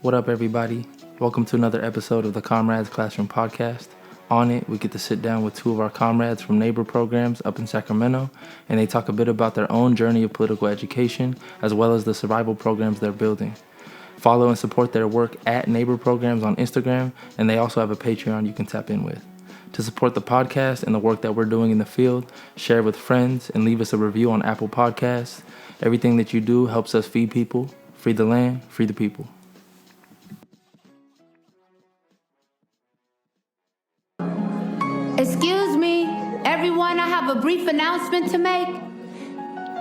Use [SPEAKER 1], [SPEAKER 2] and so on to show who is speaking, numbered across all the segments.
[SPEAKER 1] What up, everybody? Welcome to another episode of the Comrades Classroom Podcast. On it, we get to sit down with two of our comrades from neighbor programs up in Sacramento, and they talk a bit about their own journey of political education, as well as the survival programs they're building. Follow and support their work at Neighbor Programs on Instagram, and they also have a Patreon you can tap in with. To support the podcast and the work that we're doing in the field, share with friends and leave us a review on Apple Podcasts. Everything that you do helps us feed people, free the land, free the people.
[SPEAKER 2] Excuse me, everyone, I have a brief announcement to make.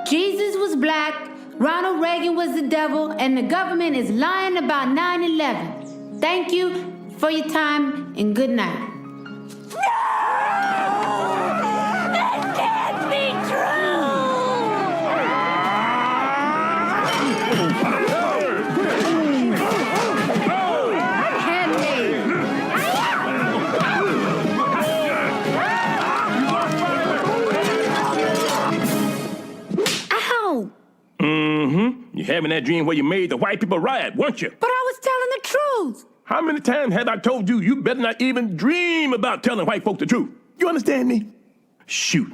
[SPEAKER 2] Jesus was black, Ronald Reagan was the devil, and the government is lying about 9/11. Thank you for your time and good night.
[SPEAKER 3] You're having that dream where you made the white people riot, weren't you?
[SPEAKER 2] But I was telling the truth.
[SPEAKER 3] How many times have I told you you better not even dream about telling white folk the truth? You understand me? Shoot.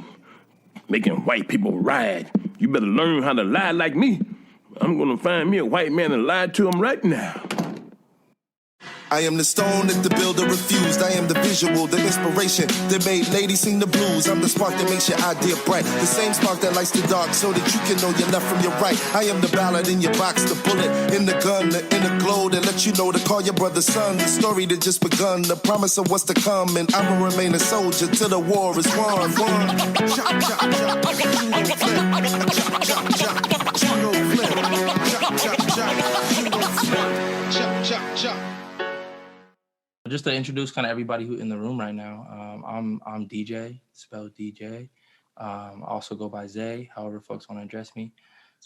[SPEAKER 3] Making white people riot. You better learn how to lie like me. I'm gonna find me a white man and lie to him right now.
[SPEAKER 4] I am the stone that the builder refused. I am the visual, the inspiration that made ladies sing the blues. I'm the spark that makes your idea bright. The same spark that lights the dark so that you can know your left from your right. I am the ballad in your box, the bullet in the gun, the inner glow that lets you know to call your brother son. The story that just begun, the promise of what's to come. And I'ma remain a soldier till the war is won. Chop, chop, chop. Chop, chop, chop. Juno flip. Chop, chop, chop. Juno flip. Chop, chop, chop.
[SPEAKER 1] Just to introduce kind of everybody who's in the room right now, I'm DJ, spelled DJ. I also go by Zay, however folks want to address me.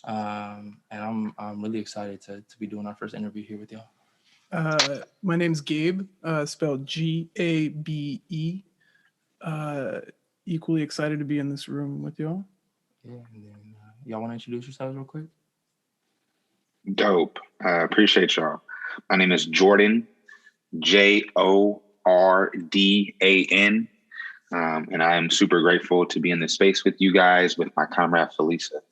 [SPEAKER 1] And I'm really excited to be doing our first interview here with y'all.
[SPEAKER 5] My name's Gabe, spelled G-A-B-E. Equally excited to be in this room with y'all.
[SPEAKER 1] Yeah, and then y'all want to introduce yourselves real quick?
[SPEAKER 6] Dope. Appreciate y'all. My name is Jordan, Jordan. And I am super grateful to be in this space with you guys, with my comrade Felisa.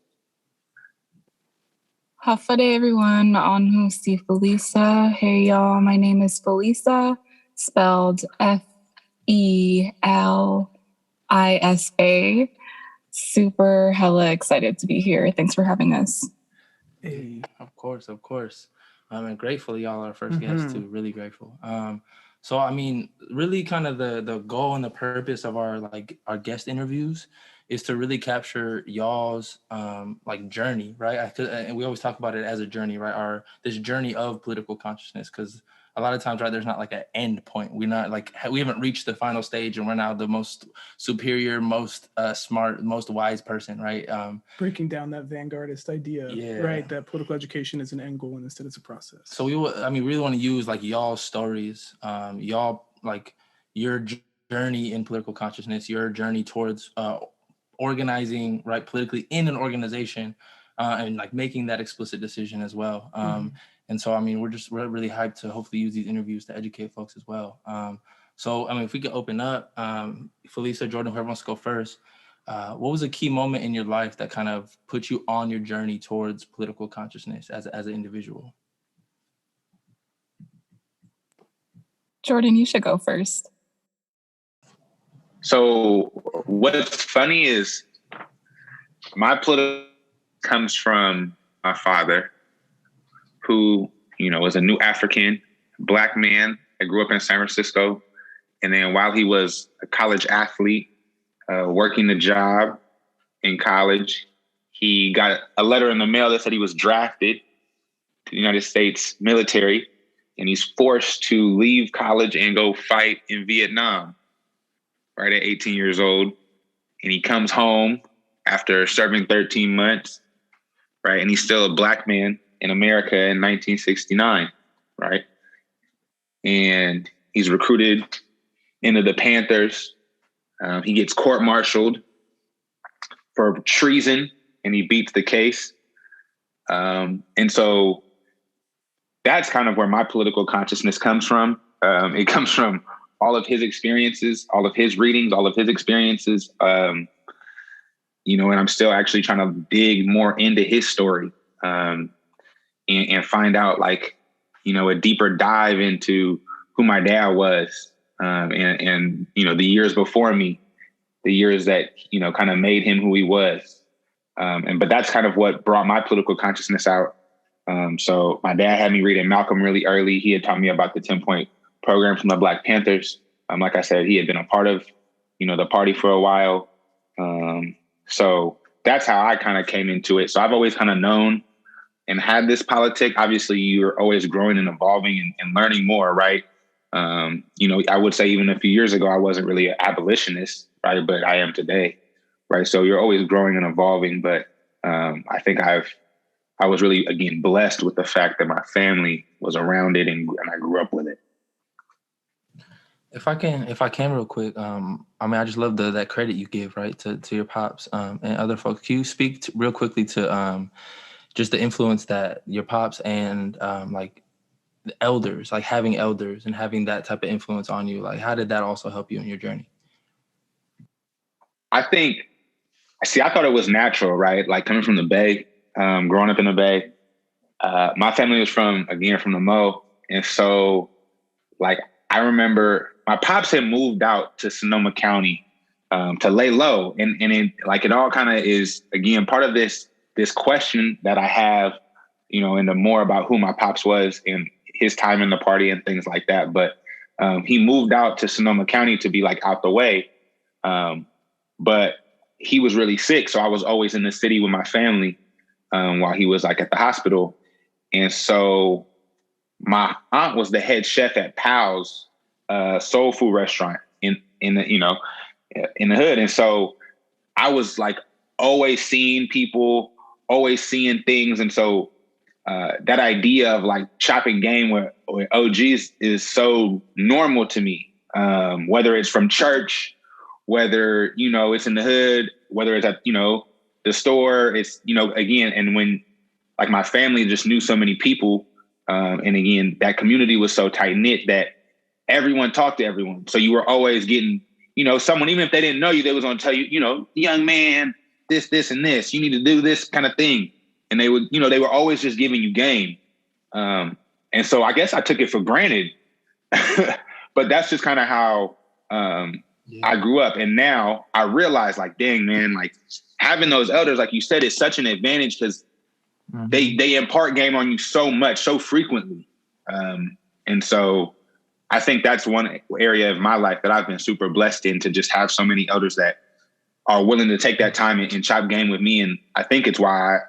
[SPEAKER 7] Hafade everyone, on Husi Felisa. Hey y'all, my name is Felisa, spelled Felisa. Super hella excited to be here. Thanks for having us.
[SPEAKER 1] Hey, of course. I'm grateful y'all are our first guests too. Really grateful. So I mean, really, kind of the goal and the purpose of our guest interviews is to really capture y'all's journey, right? And we always talk about it as a journey, right? This journey of political consciousness, because a lot of times, right, there's not like an end point. We're not we haven't reached the final stage and we're now the most superior, most smart, most wise person, right?
[SPEAKER 5] Breaking down that vanguardist idea, right? That political education is an end goal and instead it's a process.
[SPEAKER 1] So we really want to use y'all's stories, y'all your journey in political consciousness, your journey towards organizing, right, politically in an organization, and making that explicit decision as well. And so, I mean, we're really hyped to hopefully use these interviews to educate folks as well. So, I mean, if we could open up, Felisa, Jordan, whoever wants to go first, what was a key moment in your life that kind of put you on your journey towards political consciousness as an individual?
[SPEAKER 7] Jordan, you should go first.
[SPEAKER 6] So what's funny is my political comes from my father, who, was a new African Black man that grew up in San Francisco. And then while he was a college athlete, working the job in college, he got a letter in the mail that said he was drafted to the United States military, and he's forced to leave college and go fight in Vietnam, right at 18 years old. And he comes home after serving 13 months, right? And he's still a Black man in America in 1969, right? And he's recruited into the Panthers. He gets court-martialed for treason, and he beats the case. And so that's kind of where my political consciousness comes from. It comes from all of his experiences, all of his readings, all of his experiences. And I'm still actually trying to dig more into his story and find out like, a deeper dive into who my dad was and the years before me, the years that, kind of made him who he was. But that's kind of what brought my political consciousness out. So my dad had me reading Malcolm really early. He had taught me about the 10-point program from the Black Panthers. Like I said, he had been a part of, the party for a while. So that's how I kind of came into it. So I've always kind of known and had this politic. Obviously, you're always growing and evolving and learning more, right? I would say even a few years ago, I wasn't really an abolitionist, right? But I am today, right? So you're always growing and evolving. But I think I was really, again, blessed with the fact that my family was around it and I grew up with it.
[SPEAKER 1] If I can real quick, I just love that credit you give, right, to your pops and other folks. Can you speak real quickly to just the influence that your pops and like the elders, like having elders and having that type of influence on you, like how did that also help you in your journey?
[SPEAKER 6] I thought it was natural, right? Like coming from the Bay, growing up in the Bay, my family was from the Mo. And so like, I remember my pops had moved out to Sonoma County to lay low. And it all kind of is, again, part of this question that I have, and the more about who my pops was and his time in the party and things like that. But he moved out to Sonoma County to be like out the way. But he was really sick. So I was always in the city with my family while he was like at the hospital. And so my aunt was the head chef at Pal's soul food restaurant in the hood. And so I was like always seeing people, always seeing things. And so that idea of like chopping game with OGs is so normal to me, whether it's from church, whether, it's in the hood, whether it's at, the store, it's, again, and when like my family just knew so many people, and again, that community was so tight knit that everyone talked to everyone. So you were always getting, someone, even if they didn't know you, they was going to tell you, young man, this, and this, you need to do this kind of thing. And they would, they were always just giving you game. And so I guess I took it for granted, but that's just kind of how I grew up. And now I realize like, dang, man, like having those elders, like you said, is such an advantage because they impart game on you so much, so frequently. And so I think that's one area of my life that I've been super blessed in, to just have so many elders that are willing to take that time and chop game with me. And I think it's why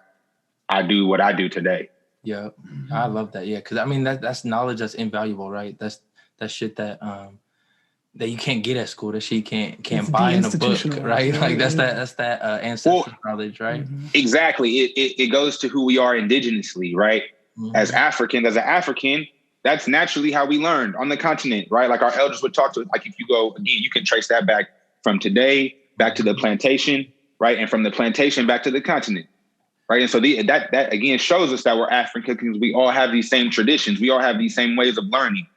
[SPEAKER 6] I do what I do today.
[SPEAKER 1] Yeah, I love that. Yeah, because I mean that's knowledge that's invaluable, right? That's shit that that you can't get at school. That shit you can't buy in a book, right? Like that's that ancestral knowledge, right?
[SPEAKER 6] Exactly. It goes to who we are indigenously, right? As an African, that's naturally how we learned on the continent, right? Like our elders would talk to us. Like if you go again, you can trace that back from today back to the plantation, right? And from the plantation back to the continent, right? And so that again shows us that we're African because we all have these same traditions. We all have these same ways of learning,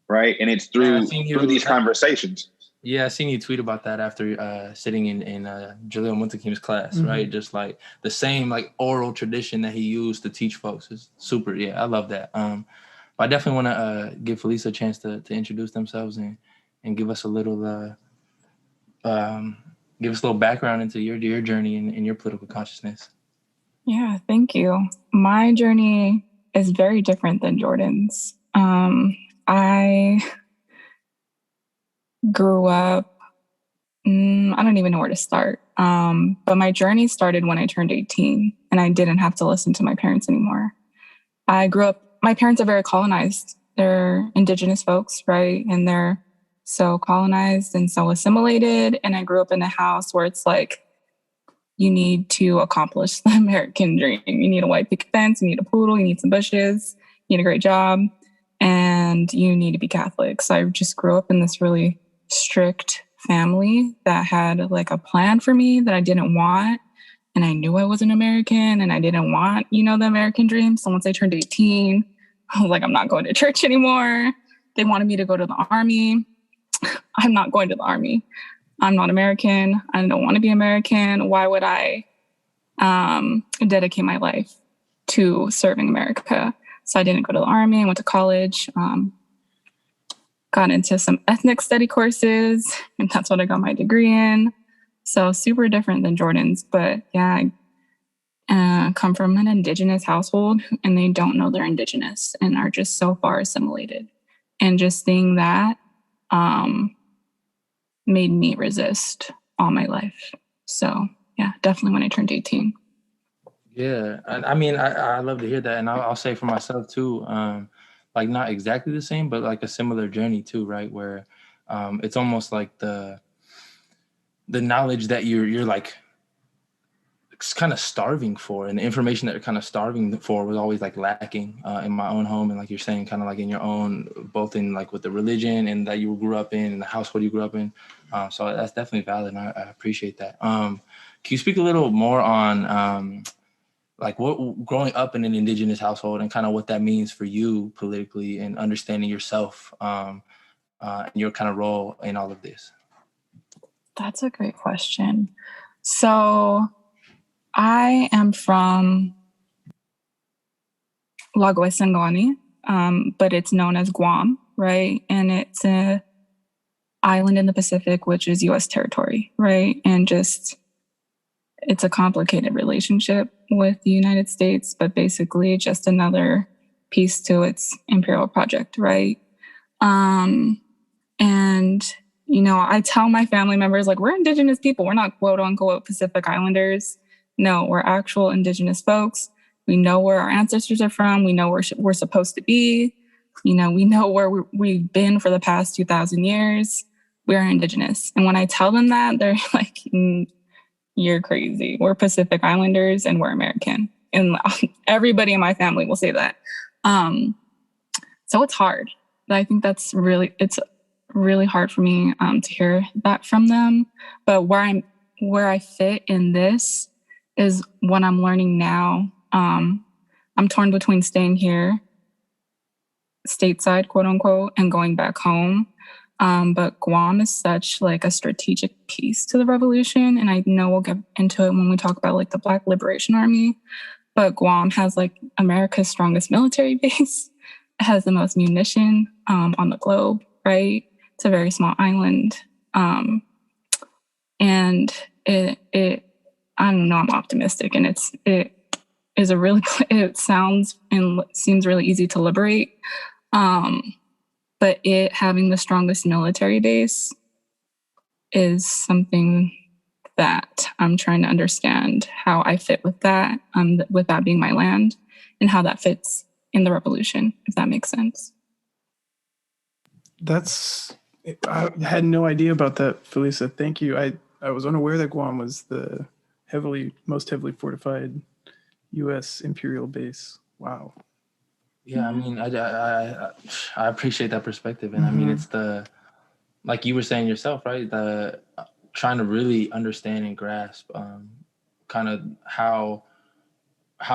[SPEAKER 6] right? And it's through these conversations.
[SPEAKER 1] Yeah, I seen you tweet about that after sitting in Jaleel Muntakim's class, right? Just like the same like oral tradition that he used to teach folks is super. Yeah, I love that. But I definitely want to give Felisa a chance to introduce themselves and give us a little background into your journey and your political consciousness.
[SPEAKER 7] Yeah, thank you. My journey is very different than Jordan's. I grew up, I don't even know where to start. But my journey started when I turned 18 and I didn't have to listen to my parents anymore. I grew up, my parents are very colonized. They're indigenous folks, right? And they're so colonized and so assimilated. And I grew up in a house where it's like, you need to accomplish the American dream. You need a white picket fence, you need a poodle, you need some bushes, you need a great job, and you need to be Catholic. So I just grew up in this really strict family that had like a plan for me that I didn't want. And I knew I wasn't American and I didn't want, the American dream. So once I turned 18, I was like, I'm not going to church anymore. They wanted me to go to the Army. I'm not going to the Army. I'm not American. I don't want to be American. Why would I dedicate my life to serving America? So I didn't go to the Army. I went to college, got into some ethnic study courses, and that's what I got my degree in. So super different than Jordan's. But yeah, I come from an indigenous household, and they don't know they're indigenous and are just so far assimilated. And just seeing that made me resist all my life. So yeah, definitely when I turned 18.
[SPEAKER 1] Yeah, I mean, I love to hear that, and I'll say for myself too, like not exactly the same, but like a similar journey too, right? Where it's almost like the knowledge that you're like kind of starving for, and the information that you're kind of starving for was always like lacking in my own home, and like you're saying, kind of like in your own, both in like with the religion and that you grew up in, and the household you grew up in. So that's definitely valid, and I appreciate that. Can you speak a little more on like what growing up in an indigenous household and kind of what that means for you politically and understanding yourself and your kind of role in all of this?
[SPEAKER 7] That's a great question. So I am from Lagoa Sangani, but it's known as Guam, right? And it's an island in the Pacific, which is U.S. territory, right? And just it's a complicated relationship with the United States, but basically just another piece to its imperial project, right? And, you know, I tell my family members, like, we're indigenous people. We're not quote unquote Pacific Islanders. No, we're actual indigenous folks. We know where our ancestors are from. We know where we're supposed to be. You know, we know where we've been for the past 2,000 years. We're indigenous. And when I tell them that, they're like, you're crazy. We're Pacific Islanders and we're American. And everybody in my family will say that. So it's hard. I think it's really hard for me to hear that from them. But where I fit in this is what I'm learning now. I'm torn between staying here, stateside, quote unquote, and going back home. But Guam is such like a strategic piece to the revolution. And I know we'll get into it when we talk about like the Black Liberation Army, but Guam has like America's strongest military base. It has the most munition on the globe, right? It's a very small island. And it I don't know, I'm optimistic, and it sounds and seems really easy to liberate. But it having the strongest military base is something that I'm trying to understand how I fit with that being my land, and how that fits in the revolution, if that makes sense.
[SPEAKER 5] I had no idea about that, Felisa. Thank you. I was unaware that Guam was the most heavily fortified U.S. imperial base. Wow.
[SPEAKER 1] Yeah, I mean, I appreciate that perspective, and I mean, it's like you were saying yourself, right? The trying to really understand and grasp kind of how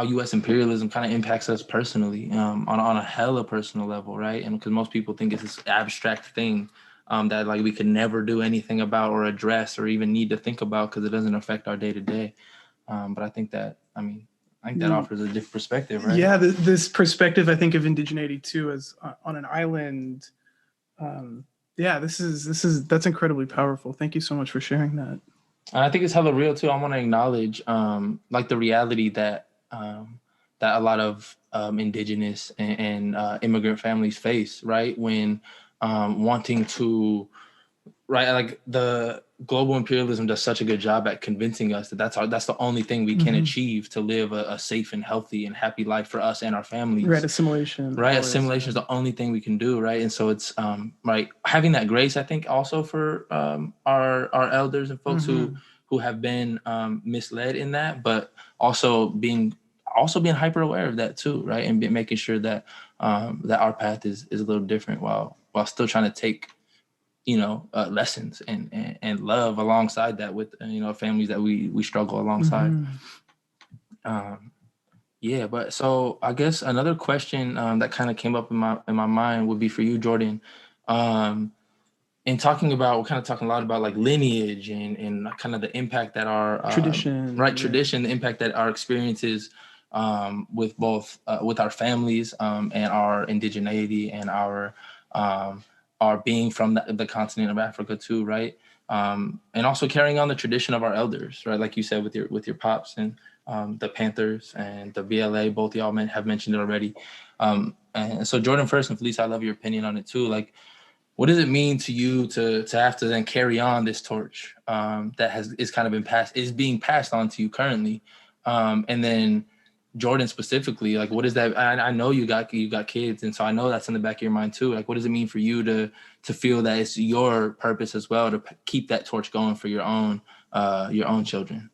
[SPEAKER 1] U.S. imperialism kind of impacts us personally on a hella personal level, right? And because most people think it's this abstract thing that like we could never do anything about or address or even need to think about because it doesn't affect our day to day. But I think that offers a different perspective, right?
[SPEAKER 5] Yeah, this perspective, I think, of indigeneity too, as on an island. That's incredibly powerful. Thank you so much for sharing that.
[SPEAKER 1] And I think it's hella real too. I want to acknowledge like the reality that a lot of indigenous and immigrant families face, right? When wanting to, right, like the global imperialism does such a good job at convincing us that that's the only thing we can achieve to live a safe and healthy and happy life for us and our families.
[SPEAKER 5] Right, assimilation.
[SPEAKER 1] Right, assimilation is the only thing we can do, right? And so it's right, having that grace, I think, also for our elders and folks who have been misled in that, but also being hyper aware of that too, right? And making sure that that our path is a little different while still trying to take lessons and love alongside that with families that we struggle alongside. Yeah, but so I guess another question that kind of came up in my mind would be for you, Jordan. Um, in talking about, we're kind of talking a lot about like lineage and kind of the impact that our
[SPEAKER 5] Tradition. Yeah.
[SPEAKER 1] tradition, the impact that our experiences with both with our families and our indigeneity and our being from the continent of Africa too, right? And also carrying on the tradition of our elders, right? Like you said with your pops and the Panthers and the BLA, both y'all have mentioned it already. And so Jordan first, and Felicia, I love your opinion on it too. Like, what does it mean to you to have to then carry on this torch that is being passed on to you currently, and then Jordan specifically, like what is that? I know you got kids, and so I know that's in the back of your mind too. Like, what does it mean for you to feel that it's your purpose as well to keep that torch going for your own children?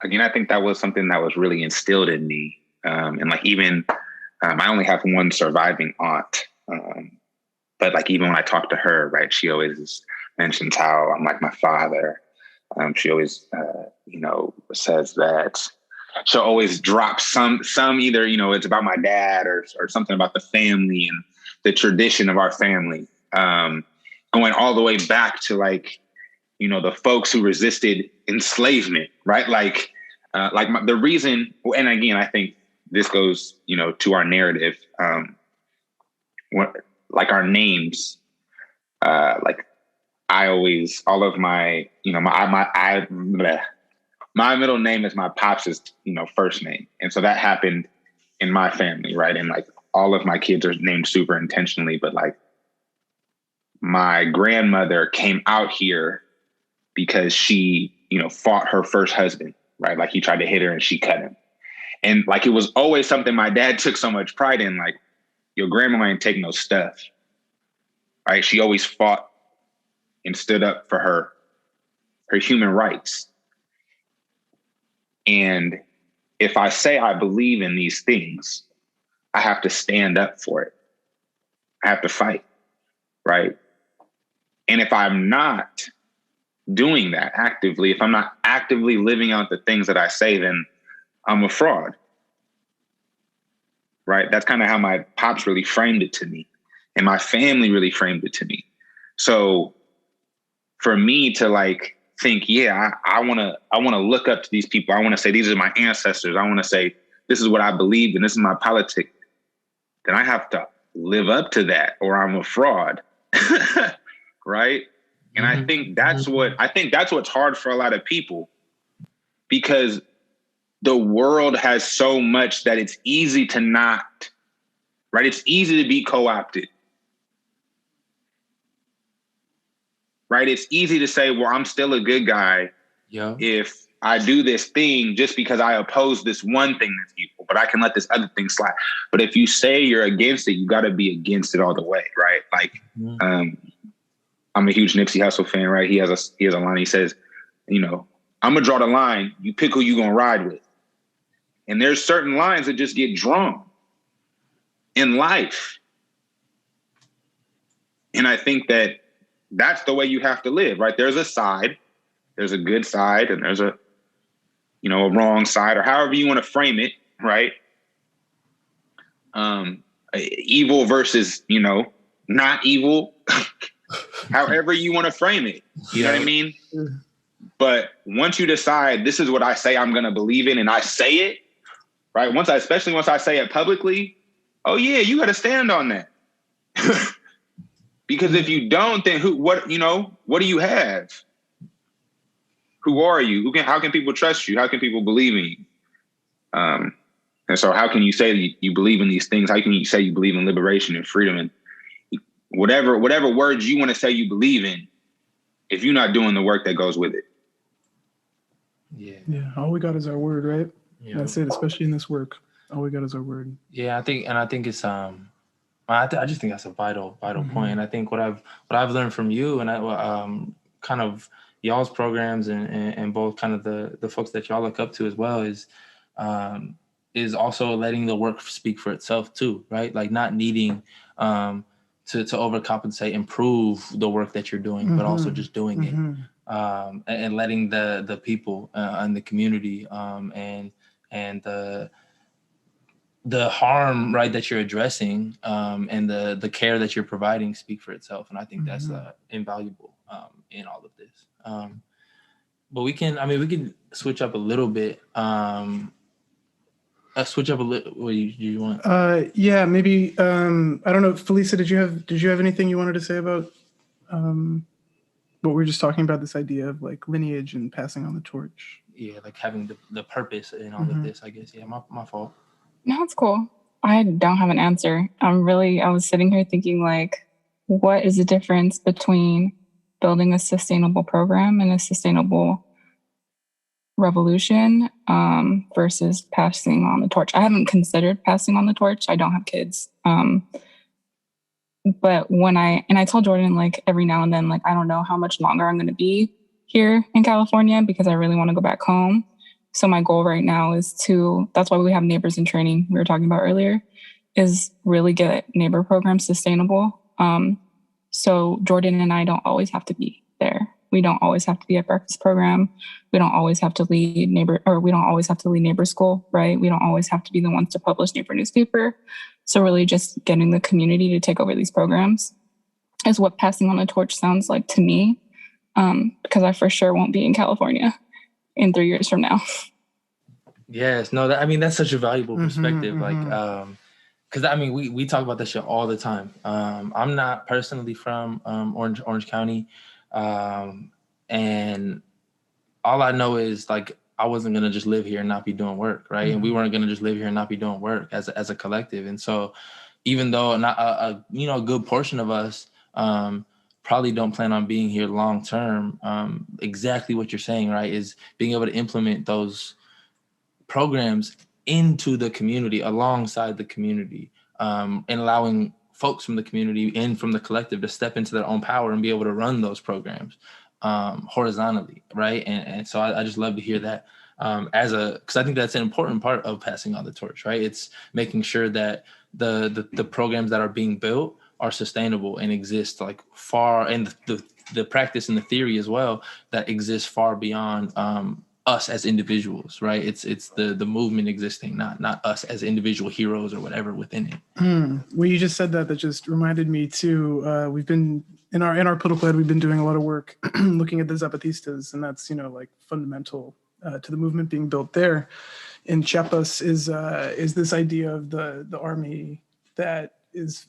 [SPEAKER 6] Again, I think that was something that was really instilled in me, and like even I only have one surviving aunt. But like, even when I talk to her, right, she always mentions how I'm like my father. She always, says that she'll always drop some either, it's about my dad or something about the family and the tradition of our family. Going all the way back to like, the folks who resisted enslavement, right? The reason, and again, I think this goes, to our narrative, like our names, like I always, all of my, my middle name is my pops' first name. And so that happened in my family, right? And like all of my kids are named super intentionally, but like my grandmother came out here because she, fought her first husband, right? Like he tried to hit her and she cut him. And like, it was always something my dad took so much pride in, like, your grandma ain't take no stuff, right? She always fought and stood up for her human rights. And if I say I believe in these things, I have to stand up for it. I have to fight, right? And if I'm not doing that actively, if I'm not actively living out the things that I say, then I'm a fraud. Right? That's kind of how my pops really framed it to me, and my family really framed it to me. So for me to like think, yeah, I want to look up to these people. I want to say, these are my ancestors. I want to say, this is what I believe and this is my politic. Then I have to live up to that or I'm a fraud. Right? And I think that's what's hard for a lot of people, because the world has so much that it's easy to not, right? It's easy to be co-opted, right? It's easy to say, well, I'm still a good guy if I do this thing just because I oppose this one thing that's evil, but I can let this other thing slide. But if you say you're against it, you got to be against it all the way, right? Like, I'm a huge Nipsey Hussle fan, right? He has a line. He says, I'm gonna draw the line. You pick who you gonna ride with. And there's certain lines that just get drawn in life. And I think that that's the way you have to live, right? There's a side, there's a good side, and there's a wrong side, or however you want to frame it, right? Evil versus, not evil, however you want to frame it. You know what I mean? But once you decide this is what I say I'm going to believe in, and I say it, right? Especially once I say it publicly, oh yeah, you got to stand on that. Because if you don't, then what do you have? Who are you? How can people trust you? How can people believe in you? And so how can you say that you believe in these things? How can you say you believe in liberation and freedom and whatever words you want to say you believe in, if you're not doing the work that goes with it?
[SPEAKER 5] Yeah. All we got is our word, right? Yeah. That's it. Especially in this work, all we got is our word.
[SPEAKER 1] Yeah, I think it's I just think that's a vital point. And I think what I've learned from you and kind of y'all's programs and both kind of the folks that y'all look up to as well is also letting the work speak for itself too, right? Like not needing to overcompensate, improve the work that you're doing, but also just doing it. And letting the people and the community and and the harm, right, that you're addressing, and the care that you're providing speak for itself. And I think that's invaluable in all of this. But we can switch up a little bit. Switch up a little. What do you want?
[SPEAKER 5] Yeah, maybe. I don't know, Felisa. Did you have anything you wanted to say about what we were just talking about? This idea of like lineage and passing on the torch.
[SPEAKER 1] Yeah, like having the purpose in all of this. I guess. Yeah, my fault.
[SPEAKER 7] No, it's cool. I don't have an answer. I was sitting here thinking like, what is the difference between building a sustainable program and a sustainable revolution versus passing on the torch? I haven't considered passing on the torch. I don't have kids. But I tell Jordan like every now and then, like, I don't know how much longer I'm going to be here in California because I really want to go back home. So my goal right now is that's why we have Neighbors in Training we were talking about earlier, is really get neighbor programs sustainable. So Jordan and I don't always have to be there. We don't always have to be at breakfast program. We don't always have to lead neighbor school, right? We don't always have to be the ones to publish neighbor newspaper. So really just getting the community to take over these programs is what passing on the torch sounds like to me. Because I for sure won't be in California in 3 years from now.
[SPEAKER 1] Yes, no, that's such a valuable perspective. Because we talk about that shit all the time. I'm not personally from Orange County, and all I know is like I wasn't gonna just live here and not be doing work, right? And we weren't gonna just live here and not be doing work as a collective. And so, even though not a good portion of us probably don't plan on being here long term, exactly what you're saying, right, is being able to implement those programs into the community, alongside the community, and allowing folks from the community and from the collective to step into their own power and be able to run those programs horizontally, right? And so I just love to hear that because I think that's an important part of passing on the torch, right? It's making sure that the programs that are being built are sustainable and exist like far, and the practice and the theory as well that exists far beyond us as individuals, right? It's the movement existing, not us as individual heroes or whatever within it.
[SPEAKER 5] Well, you just said that just reminded me too. We've been in our political ed, we've been doing a lot of work looking at the Zapatistas, and that's like fundamental to the movement being built there in Chiapas is this idea of the army that is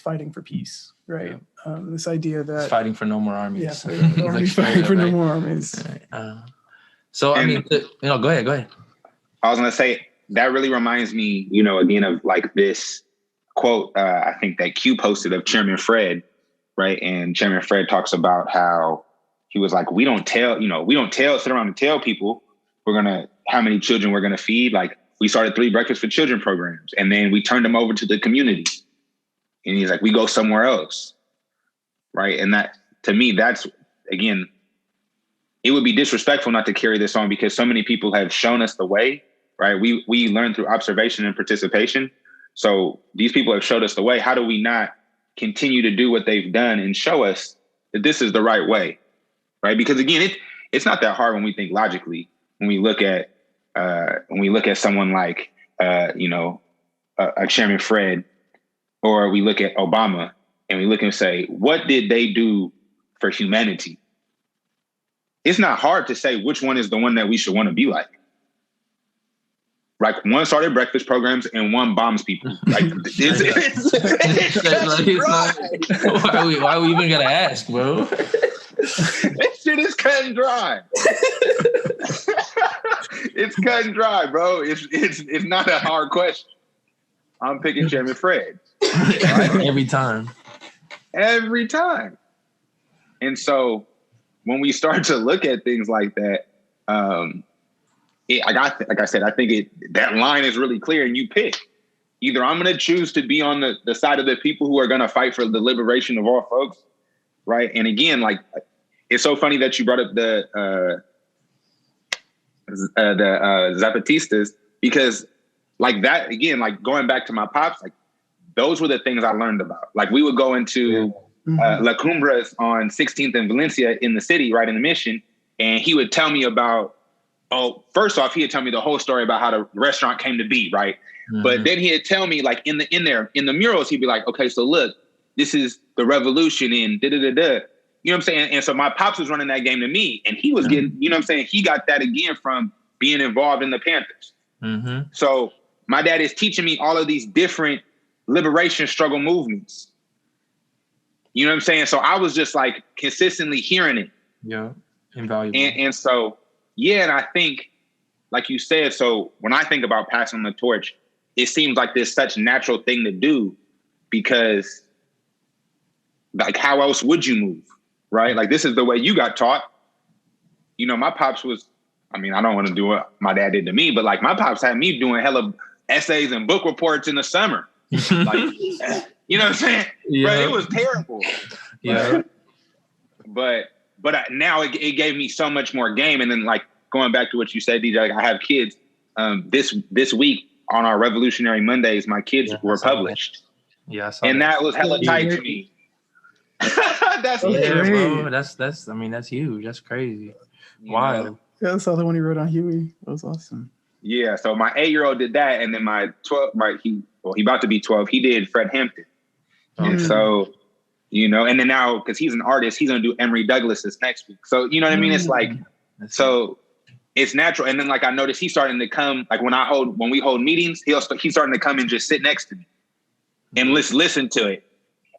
[SPEAKER 5] fighting for peace, right? Yeah. This idea that
[SPEAKER 1] it's fighting for no more armies.
[SPEAKER 5] Yeah, the army's fighting for no more armies.
[SPEAKER 1] Right. So I mean, go ahead.
[SPEAKER 6] I was gonna say that really reminds me, again of like this quote. I think that Q posted of Chairman Fred, right? And Chairman Fred talks about how he was like, sit around and tell people how many children we're gonna feed. Like we started 3 Breakfast for Children programs, and then we turned them over to the community. And he's like, we go somewhere else, right? And that, to me, that's, again, it would be disrespectful not to carry this on because so many people have shown us the way, right? We learn through observation and participation. So these people have showed us the way. How do we not continue to do what they've done and show us that this is the right way, right? Because again, it's not that hard when we think logically. When we look at someone like a Chairman Fred, or we look at Obama and we look and say, what did they do for humanity? It's not hard to say which one is the one that we should want to be like. Like one started breakfast programs and one bombs people. Like
[SPEAKER 1] why are we even gonna ask, bro?
[SPEAKER 6] This shit is cut and dry. It's cut and dry, bro. It's not a hard question. I'm picking Chairman Fred.
[SPEAKER 1] Right? Every time.
[SPEAKER 6] And so when we start to look at things like that, like I said, I think that line is really clear, and you pick. Either I'm going to choose to be on the side of the people who are going to fight for the liberation of all folks, right? And again, like, it's so funny that you brought up the Zapatistas, because like that, again, like going back to my pops, like those were the things I learned about. Like we would go into La Cumbres on 16th and Valencia in the city, right in the Mission, and he would tell me about first off, he'd tell me the whole story about how the restaurant came to be, right? Mm-hmm. But then he'd tell me, like, in the murals, he'd be like, okay, so look, this is the revolution in da-da-da-da. You know what I'm saying? And so my pops was running that game to me, and he was getting, you know what I'm saying? He got that again from being involved in the Panthers. Mm-hmm. So my dad is teaching me all of these different liberation struggle movements. You know what I'm saying? So I was just like consistently hearing it.
[SPEAKER 1] Yeah, invaluable.
[SPEAKER 6] And so, yeah, and I think, like you said, so when I think about passing the torch, it seems like this such natural thing to do because, like, how else would you move, right? Like, this is the way you got taught. You know, my pops was, I mean, I don't want to do what my dad did to me, but, like, my pops had me doing hella essays and book reports in the summer. Like, you know what I'm saying? Yeah. Bro, it was terrible.
[SPEAKER 1] Yeah.
[SPEAKER 6] But now it gave me so much more game. And then, like, going back to what you said, DJ, like, I have kids. This week on our Revolutionary Mondays, my kids were published.
[SPEAKER 1] Yeah,
[SPEAKER 6] and that was hella tight to me. That's
[SPEAKER 1] bro. That's I mean, that's huge. That's crazy. Wild.
[SPEAKER 5] Yeah, I saw the one he wrote on Huey. That was awesome.
[SPEAKER 6] Yeah, so my 8-year-old did that, and then my 12, he about to be 12. He did Fred Hampton, and so, you know, and then now because he's an artist, he's gonna do Emory Douglas's next week. So you know what I mean? It's like, so it's natural. And then, like, I noticed he's starting to come, like, when we hold meetings, he's starting to come and just sit next to me and listen to it.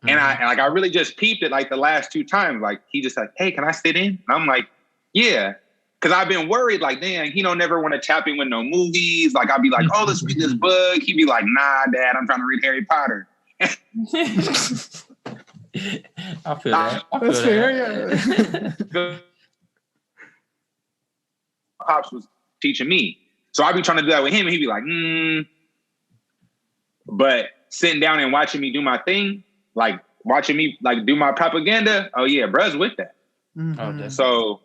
[SPEAKER 6] And I really just peeped it, like, the last 2 times. Like, he just like, hey, can I sit in? And I'm like, yeah. Because I've been worried, like, dang, he don't never want to tap in with no movies. Like, I'd be like, oh, let's read this book. He'd be like, nah, Dad, I'm trying to read Harry Potter.
[SPEAKER 1] I feel that.
[SPEAKER 5] That's fair, yeah.
[SPEAKER 6] Pops was teaching me. So I'd be trying to do that with him, and he'd be like, But sitting down and watching me do my thing, like, watching me, like, do my propaganda, oh, yeah, bruh's with that.
[SPEAKER 1] Mm-hmm.
[SPEAKER 6] So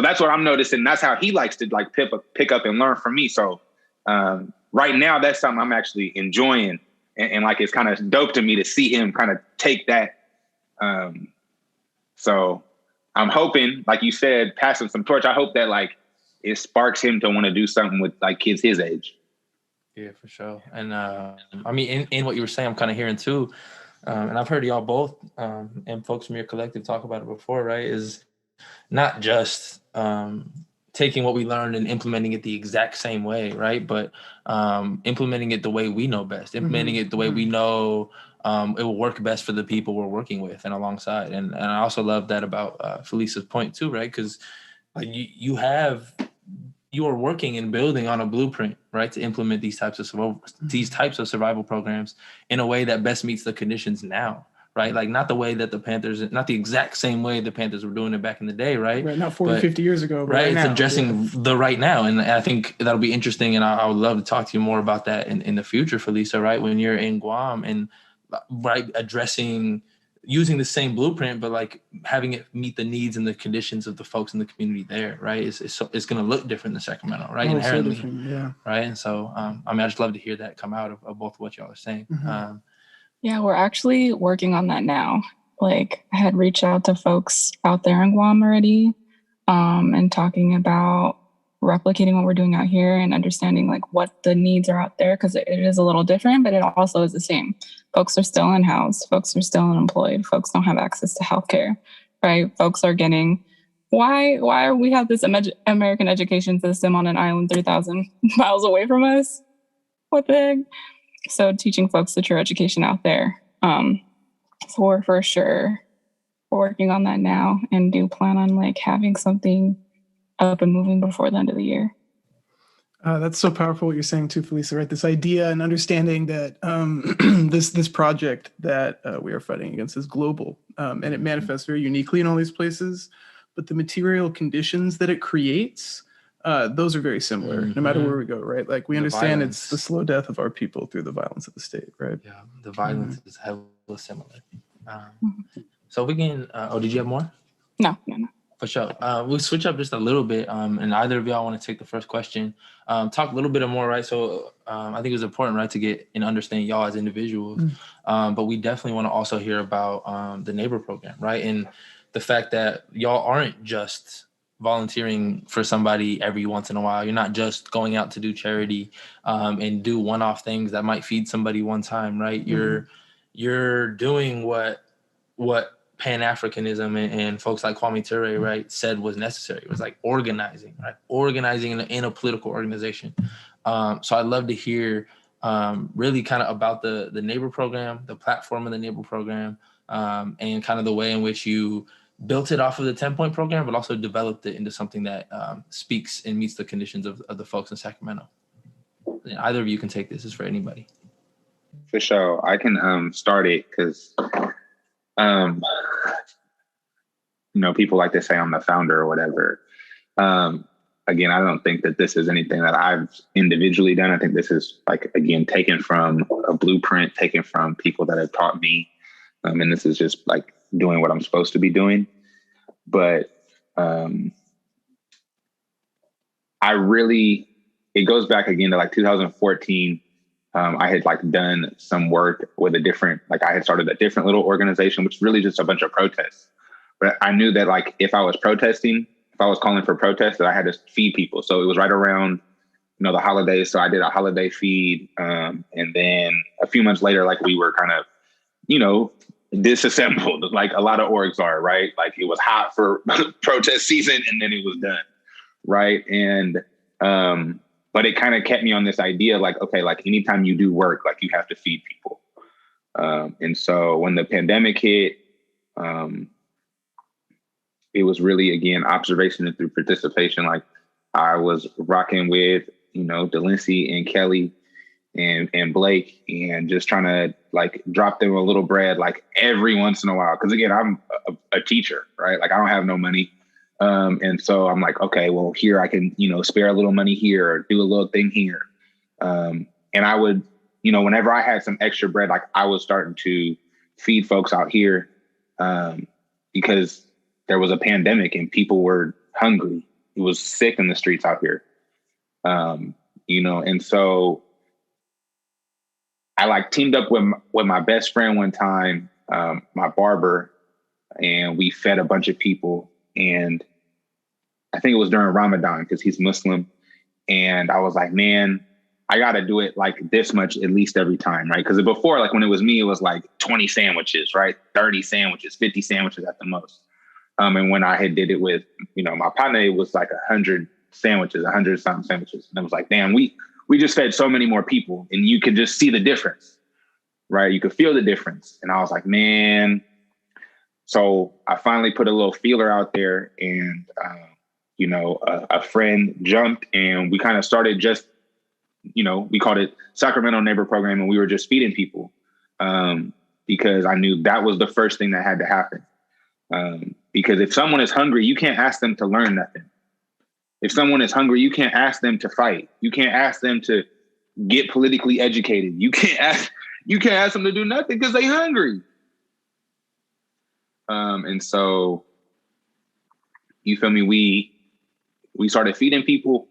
[SPEAKER 6] that's what I'm noticing. That's how he likes to, like, pick up and learn from me. So right now, that's something I'm actually enjoying. And like, it's kind of dope to me to see him kind of take that. So I'm hoping, like you said, passing some torch. I hope that, like, it sparks him to want to do something with, like, kids his age.
[SPEAKER 1] Yeah, for sure. And I mean, in what you were saying, I'm kind of hearing too, and I've heard y'all both and folks from your collective talk about it before, right? Is not just taking what we learned and implementing it the exact same way, right? But implementing it the way we know best, implementing it the way we know it will work best for the people we're working with and alongside. And I also love that about Felisa's point too, right? Because you are working and building on a blueprint, right, to implement these types of survival programs in a way that best meets the conditions now, right? Like, not the way that the Panthers, not the exact same way the Panthers were doing it back in the day, right?
[SPEAKER 5] Right, not 40, 50 years ago, but
[SPEAKER 1] right? It's
[SPEAKER 5] now.
[SPEAKER 1] addressing the right now. And I think that'll be interesting. And I would love to talk to you more about that in the future, Felisa, right? When you're in Guam and, right, using the same blueprint, but, like, having it meet the needs and the conditions of the folks in the community there, right? It's going to look different than Sacramento, right?
[SPEAKER 5] Oh,
[SPEAKER 1] Inherently,
[SPEAKER 5] so different, yeah.
[SPEAKER 1] Right? And so, I mean, I just love to hear that come out of both what y'all are saying.
[SPEAKER 5] Mm-hmm.
[SPEAKER 7] Yeah, we're actually working on that now. Like, I had reached out to folks out there in Guam already, and talking about replicating what we're doing out here and understanding, like, what the needs are out there, because it is a little different, but it also is the same. Folks are still in-house. Folks are still unemployed. Folks don't have access to healthcare, right? Folks are getting, why are we have this American education system on an island 3,000 miles away from us? What the heck? So teaching folks the true education out there. So we're for sure working on that now and do plan on, like, having something up and moving before the end of the year.
[SPEAKER 5] That's so powerful what you're saying too, Felisa, right? This idea and understanding that this project that we are fighting against is global, and it manifests very uniquely in all these places, but the material conditions that it creates, those are very similar, no matter where we go, right? Like, we understand it's the slow death of our people through the violence of the state, right?
[SPEAKER 1] Yeah, the violence is heavily similar. So we can, did you have more?
[SPEAKER 7] No.
[SPEAKER 1] For sure. We'll switch up just a little bit, and either of y'all want to take the first question. Talk a little bit more, right? So I think it was important, right, to get and understand y'all as individuals, but we definitely want to also hear about the Neighbor program, right? And the fact that y'all aren't just volunteering for somebody every once in a while. You're not just going out to do charity and do one-off things that might feed somebody one time, right? You're doing what Pan-Africanism and folks like Kwame Ture, right, said was necessary. It was like organizing, right? Organizing in a political organization. So I'd love to hear really kind of about the Neighbor program, the platform of the Neighbor program, and kind of the way in which you built it off of the 10-point program, but also developed it into something that speaks and meets the conditions of the folks in Sacramento. And either of you can take this. Is for anybody.
[SPEAKER 6] For sure. I can start it because, people like to say I'm the founder or whatever. Again, I don't think that this is anything that I've individually done. I think this is taken from a blueprint, taken from people that have taught me. And this is just like doing what I'm supposed to be doing. But it goes back again to 2014. I had done some work with I had started a different little organization, which is really just a bunch of protests. But I knew that if I was protesting, if I was calling for protests, that I had to feed people. So it was right around, the holidays. So I did a holiday feed. And then a few months later, we were kind of, disassembled, like a lot of orgs are, right? It was hot for protest season and then it was done. Right. And, but it kind of kept me on this idea, anytime you do work, you have to feed people. And so when the pandemic hit, it was really, again, observation and through participation. I was rocking with, Delancey and Kelly and Blake and just trying to drop them a little bread, every once in a while. Cause again, I'm a teacher, right? I don't have no money. And so I'm okay, well, here I can, spare a little money here or do a little thing here. And I would, whenever I had some extra bread, I was starting to feed folks out here because there was a pandemic and people were hungry. It was sick in the streets out here. And so I teamed up with my best friend one time, my barber, and we fed a bunch of people. And I think it was during Ramadan because he's Muslim. And I was like, man, I got to do it this much at least every time, right? Because before, when it was me, it was 20 sandwiches, right? 30 sandwiches, 50 sandwiches at the most. And when I had did it with, my partner, it was 100 sandwiches, 100-something sandwiches. And I was like, damn, we just fed so many more people and you could just see the difference, right? You could feel the difference. And I was like, man. So I finally put a little feeler out there and, a friend jumped and we kind of started just, we called it Sacramento Neighbor Program and we were just feeding people because I knew that was the first thing that had to happen. Because if someone is hungry, you can't ask them to learn nothing. If someone is hungry, you can't ask them to fight. You can't ask them to get politically educated. You can't ask them to do nothing because they're hungry. And so, you feel me? We started feeding people.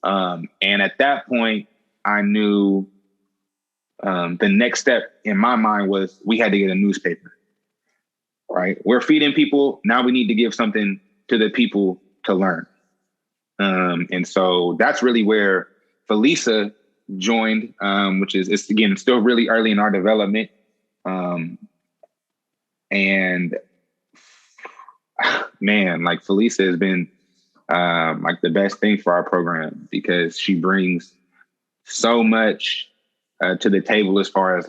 [SPEAKER 6] And at that point, I knew the next step in my mind was we had to get a newspaper, right? We're feeding people. Now we need to give something to the people to learn. And so that's really where Felisa joined, which is, it's again, still really early in our development. And man, Felisa has been the best thing for our program because she brings so much to the table as far as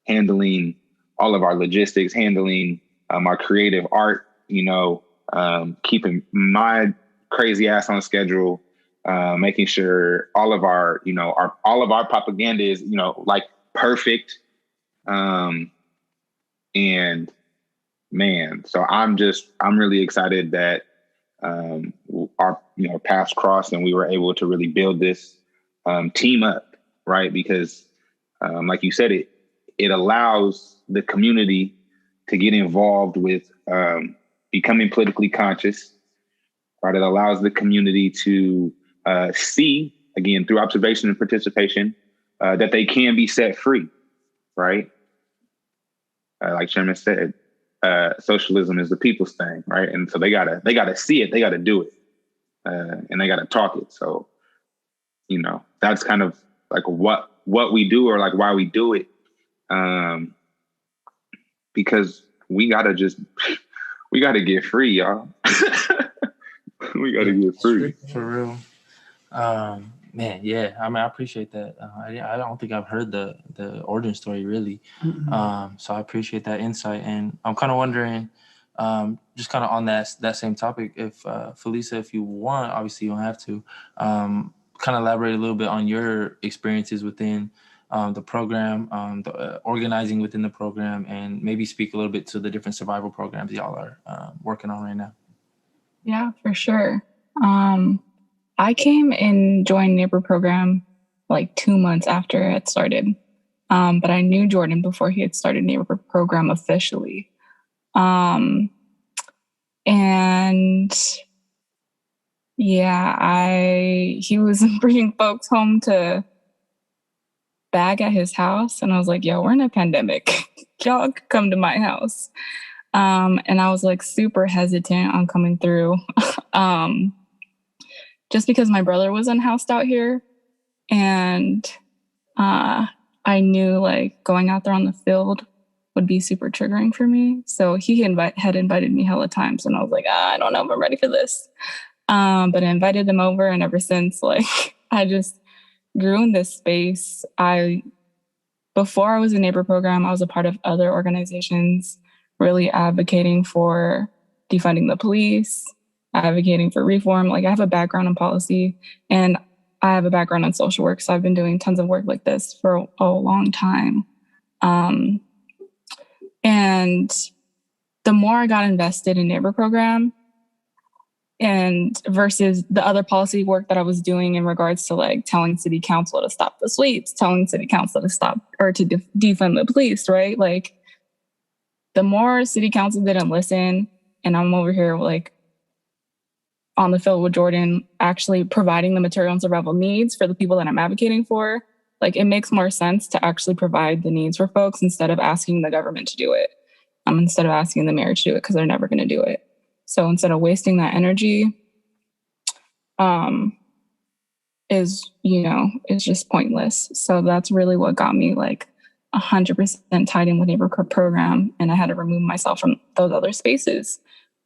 [SPEAKER 6] handling all of our logistics, handling our creative art, keeping my crazy ass on schedule, making sure all of our, all of our propaganda is, perfect. And man, so I'm really excited that our paths crossed and we were able to really build this team up, right? Because like you said, it allows the community to get involved with becoming politically conscious, right? It allows the community to see, again, through observation and participation, that they can be set free, right? Like Chairman said, socialism is the people's thing, right? And so they gotta see it, they gotta do it. and they got to talk it. So, you know, that's kind of like what we do, or like why we do it. Because we gotta get free, y'all. We gotta get free.
[SPEAKER 1] For real. Man, yeah. I mean, I appreciate that. I don't think I've heard the origin story really. So I appreciate that insight. And I'm kind of wondering, just kind of on that same topic, if Felisa, if you want, obviously you don't have to, kind of elaborate a little bit on your experiences within the program, the organizing within the program, and maybe speak a little bit to the different survival programs y'all are working on right now.
[SPEAKER 7] Yeah, for sure. I came and joined NABUR program like 2 months after it had started. But I knew Jordan before he had started NABUR program officially. And yeah, he was bringing folks home to bag at his house. And I was like, yo, we're in a pandemic. Y'all come to my house. And I was like super hesitant on coming through. Just because my brother was unhoused out here, and I knew like going out there on the field would be super triggering for me. So he had invited me hella times, and I was like, I don't know if I'm ready for this. But I invited him over, and ever since, like, I just grew in this space. Before I was in NABUR program, I was a part of other organizations really advocating for defunding the police, advocating for reform. Like, I have a background in policy, and I have a background in social work. So I've been doing tons of work like this for a long time. And the more I got invested in NABUR program, and versus the other policy work that I was doing in regards to like telling city council to stop the sweeps, telling city council to stop or to defund the police, right? Like, the more city council didn't listen, and I'm over here like on the field with Jordan, actually providing the material and survival needs for the people that I'm advocating for, like, it makes more sense to actually provide the needs for folks instead of asking the government to do it, instead of asking the mayor to do it, because they're never going to do it. So instead of wasting that energy, is just pointless. So that's really what got me like 100% tied in with NABUR program, and I had to remove myself from those other spaces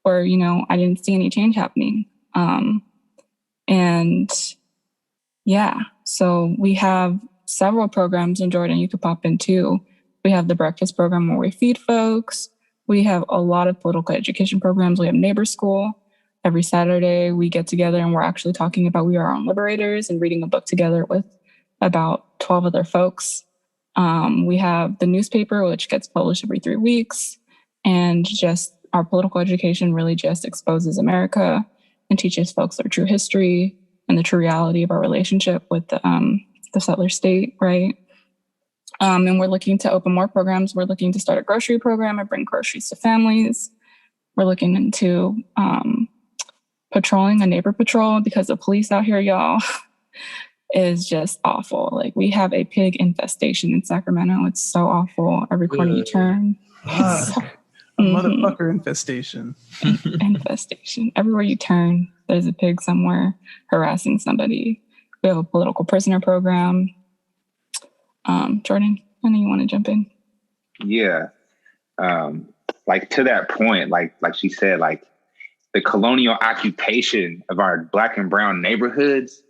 [SPEAKER 7] where I didn't see any change happening. And yeah, so we have several programs in Jordan you could pop into. We have the breakfast program where we feed folks. We have a lot of political education programs. We have NABUR School. Every Saturday we get together and we're actually talking about We Are Our Own Liberators and reading a book together with about 12 other folks. We have the newspaper, which gets published every 3 weeks, and just our political education really just exposes America and teaches folks their true history and the true reality of our relationship with the settler state, right? And we're looking to open more programs. We're looking to start a grocery program and bring groceries to families. We're looking into patrolling a neighbor patrol, because the police out here, y'all, is just awful. Like, we have a pig infestation in Sacramento. It's so awful. Every corner you turn.
[SPEAKER 5] Motherfucker infestation.
[SPEAKER 7] Infestation. Everywhere you turn, there's a pig somewhere harassing somebody. We have a political prisoner program. Jordan, I know you want to jump in.
[SPEAKER 6] Yeah. Like, to that point, like she said, like, the colonial occupation of our Black and brown neighborhoods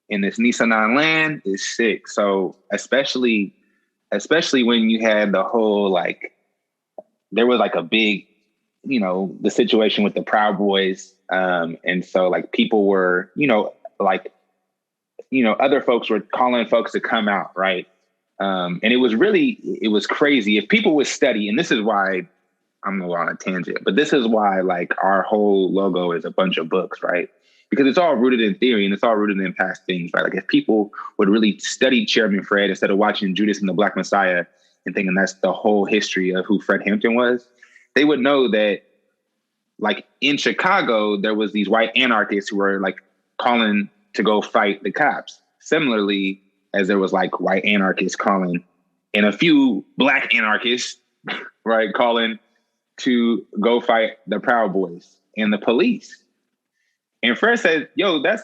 [SPEAKER 6] in this Nisenan land is sick. So especially when you had the whole, like, there was like a big, the situation with the Proud Boys. And so, like, people were, other folks were calling folks to come out, right? And it was crazy. If people would study, and this is why I'm going on a tangent, but this is why, like, our whole logo is a bunch of books, right? Because it's all rooted in theory and it's all rooted in past things, right? Like, if people would really study Chairman Fred instead of watching Judas and the Black Messiah and thinking that's the whole history of who Fred Hampton was, they would know that, like, in Chicago, there was these white anarchists who were, like, calling to go fight the cops. Similarly, as there was, like, white anarchists calling, and a few Black anarchists, right, calling to go fight the Proud Boys and the police. And Fred said, yo, that's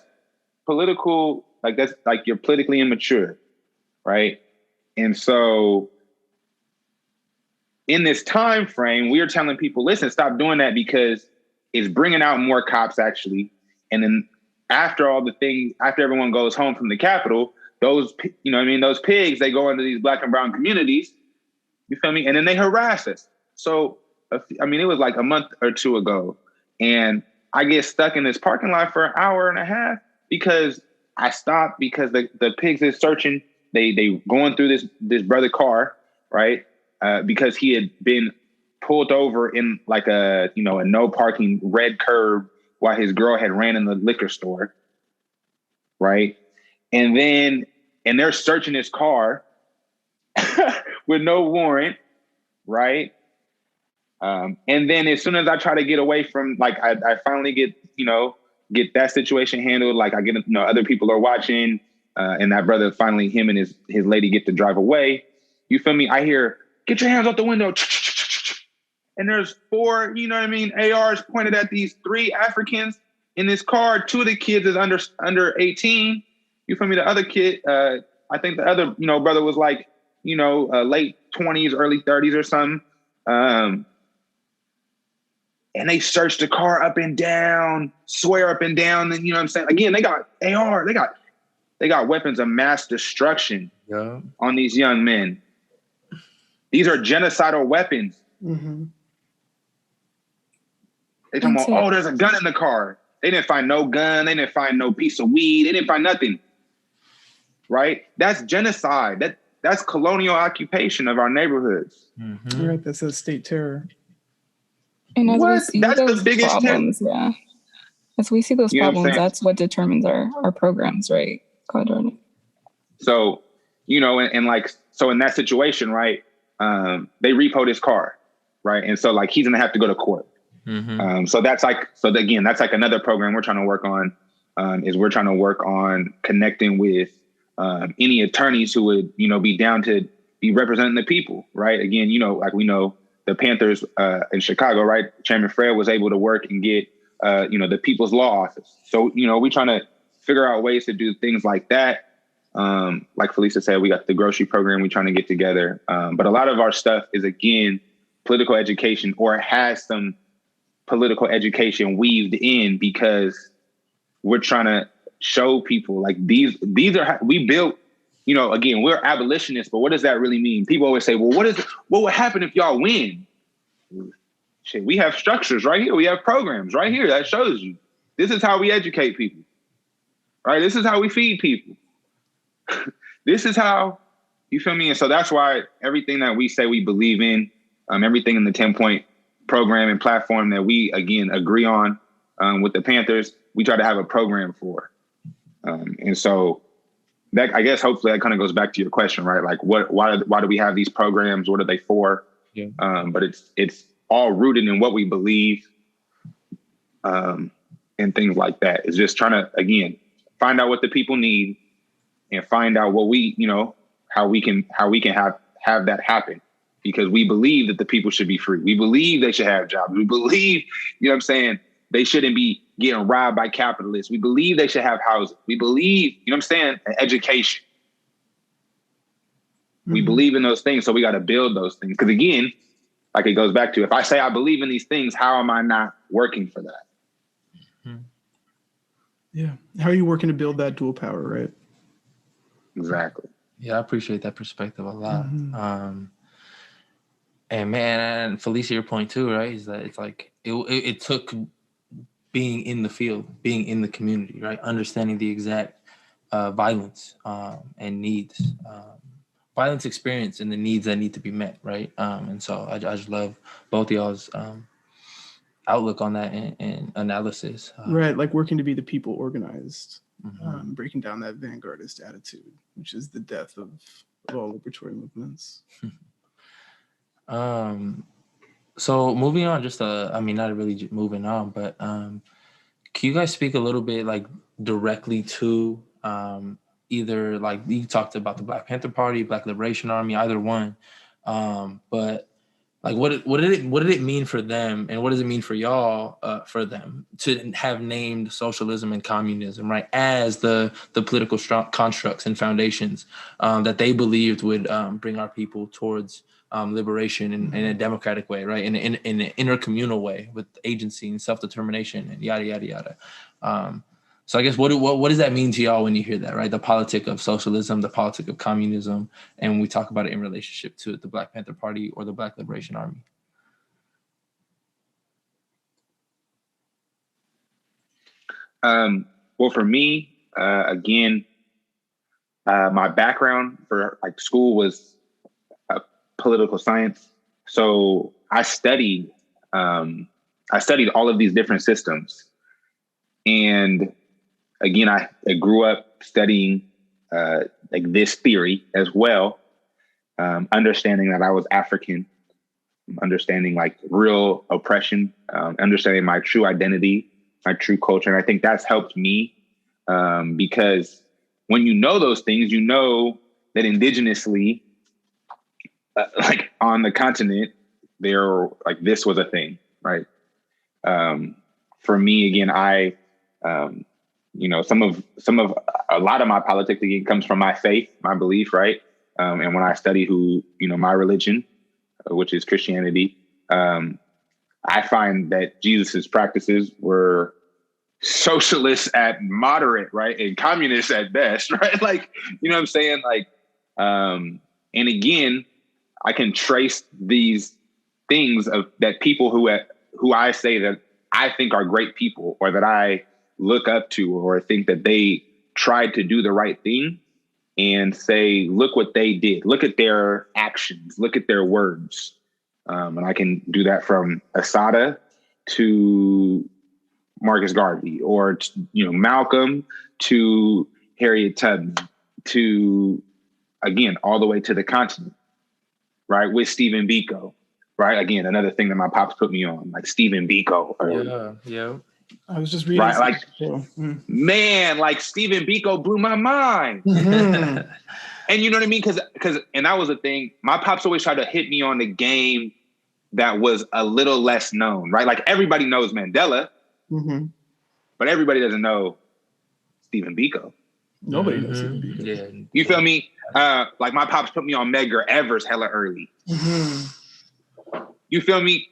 [SPEAKER 6] political, like that's like you're politically immature, right? And so in this time frame, we are telling people, listen, stop doing that because it's bringing out more cops actually. And then after all the things, after everyone goes home from the Capitol, those, you know what I mean, those pigs, they go into these Black and brown communities, you feel me? And then they harass us. So, I mean, it was like a month or two ago. And I get stuck in this parking lot for an hour and a half because I stopped because the pigs is searching. They going through this brother car, right? Because he had been pulled over in like a no parking red curb while his girl had ran in the liquor store, right? And they're searching his car with no warrant, right? And then as soon as I try to get away from, like, I finally get that situation handled. Like I get, other people are watching, and that brother finally, him and his lady get to drive away. You feel me? I hear, get your hands out the window. And there's 4, ARs pointed at these 3 Africans in this car. 2 of the kids is under 18. You feel me? The other kid, I think the other, brother was like, late 20s, early 30s or something. And they searched the car up and down, swear up and down. And you know what I'm saying? Again, they got AR, they got weapons of mass destruction on these young men. These are genocidal weapons.
[SPEAKER 5] Mm-hmm.
[SPEAKER 6] They talking about, there's a gun in the car. They didn't find no gun. They didn't find no piece of weed. They didn't find nothing. Right? That's genocide. That's colonial occupation of our neighborhoods.
[SPEAKER 1] Mm-hmm.
[SPEAKER 5] Right. That's a state terror.
[SPEAKER 7] And as we see
[SPEAKER 6] that's
[SPEAKER 7] those
[SPEAKER 6] the biggest
[SPEAKER 7] problems, as we see those problems, that's what determines our programs, right?
[SPEAKER 6] So, so in that situation, right, they repoed his car, right? And so like, he's going to have to go to court.
[SPEAKER 1] Mm-hmm.
[SPEAKER 6] So that's like another program we're trying to work on, is we're trying to work on connecting with any attorneys who would, be down to be representing the people, right? Again, like we know the Panthers in Chicago, right? Chairman Fred was able to work and get, the People's Law Office. So, we're trying to figure out ways to do things like that. Like Felicia said, we got the grocery program we're trying to get together. But a lot of our stuff is, again, political education, or it has some political education weaved in, because we're trying to show people like these are, we built, again, we're abolitionists, but what does that really mean? People always say, well, what would happen if y'all win? Shit, we have structures right here. We have programs right here that shows you. This is how we educate people, right? This is how we feed people. This is how, you feel me? And so that's why everything that we say we believe in, everything in the 10-point program and platform that we, again, agree on with the Panthers, we try to have a program for. And so that, I guess, hopefully that kind of goes back to your question, right? Like, why do we have these programs? What are they for?
[SPEAKER 1] Yeah.
[SPEAKER 6] But it's all rooted in what we believe, and things like that. It's just trying to, again, find out what the people need and find out what we, how we can have that happen, because we believe that the people should be free. We believe they should have jobs. We believe, they shouldn't be getting robbed by capitalists. We believe they should have housing. We believe, education. Mm-hmm. We believe in those things. So we got to build those things. Because again, like it goes back to, if I say I believe in these things, how am I not working for that?
[SPEAKER 1] Mm-hmm.
[SPEAKER 5] Yeah. How are you working to build that dual power, right?
[SPEAKER 6] Exactly.
[SPEAKER 1] Yeah, I appreciate that perspective a lot.
[SPEAKER 5] Mm-hmm.
[SPEAKER 1] And man, and Felicia, your point too, right? Is that it's like it took being in the field, being in the community, right? Understanding the exact violence and needs, violence experience and the needs that need to be met, right? And so I just love both of y'all's outlook on that and analysis.
[SPEAKER 5] Right, like working to be the people organized,
[SPEAKER 1] Mm-hmm.
[SPEAKER 5] breaking down that vanguardist attitude, which is the death of all liberatory movements.
[SPEAKER 1] So moving on, not really moving on, but can you guys speak a little bit like directly to either, like you talked about the Black Panther Party, Black Liberation Army, either one, but Like what did it mean for them, and what does it mean for y'all, for them to have named socialism and communism, right, as the political constructs and foundations that they believed would bring our people towards liberation in a democratic way, right, in an intercommunal way with agency and self-determination and yada yada yada. So I guess what does that mean to y'all when you hear that, right? The politic of socialism, the politic of communism, and we talk about it in relationship to the Black Panther Party or the Black Liberation Army.
[SPEAKER 6] Well, for me, again, my background for like school was political science, so I studied all of these different systems, and again, I grew up studying like this theory as well, understanding that I was African, understanding like real oppression, understanding my true identity, my true culture. And I think that's helped me because when you know those things, you know that indigenously, like on the continent, there like this was a thing, right? For me, again, a lot of my politics again comes from my faith, my belief, right? And when I study my religion, which is Christianity, I find that Jesus's practices were socialist at moderate, right? And communist at best, right? Like, you know what I'm saying? Like, and again, I can trace these things of that people who I say that I think are great people, or that I look up to, or think that they tried to do the right thing, and say, look what they did. Look at their actions. Look at their words. And I can do that from Assata to Marcus Garvey, or, Malcolm to Harriet Tubman, to, again, all the way to the continent, right? With Stephen Biko, right? Again, another thing that my pops put me on, like Stephen Biko.
[SPEAKER 5] Yeah. I was just reading.
[SPEAKER 6] Right, like, man, like Stephen Biko blew my mind. Mm-hmm. And you know what I mean? Because that was the thing. My pops always tried to hit me on the game that was a little less known, right? Like everybody knows Mandela, but everybody doesn't know Stephen Biko.
[SPEAKER 5] Nobody knows Stephen Biko.
[SPEAKER 1] Yeah.
[SPEAKER 6] You feel me? Like my pops put me on Medgar Evers hella early. You feel me?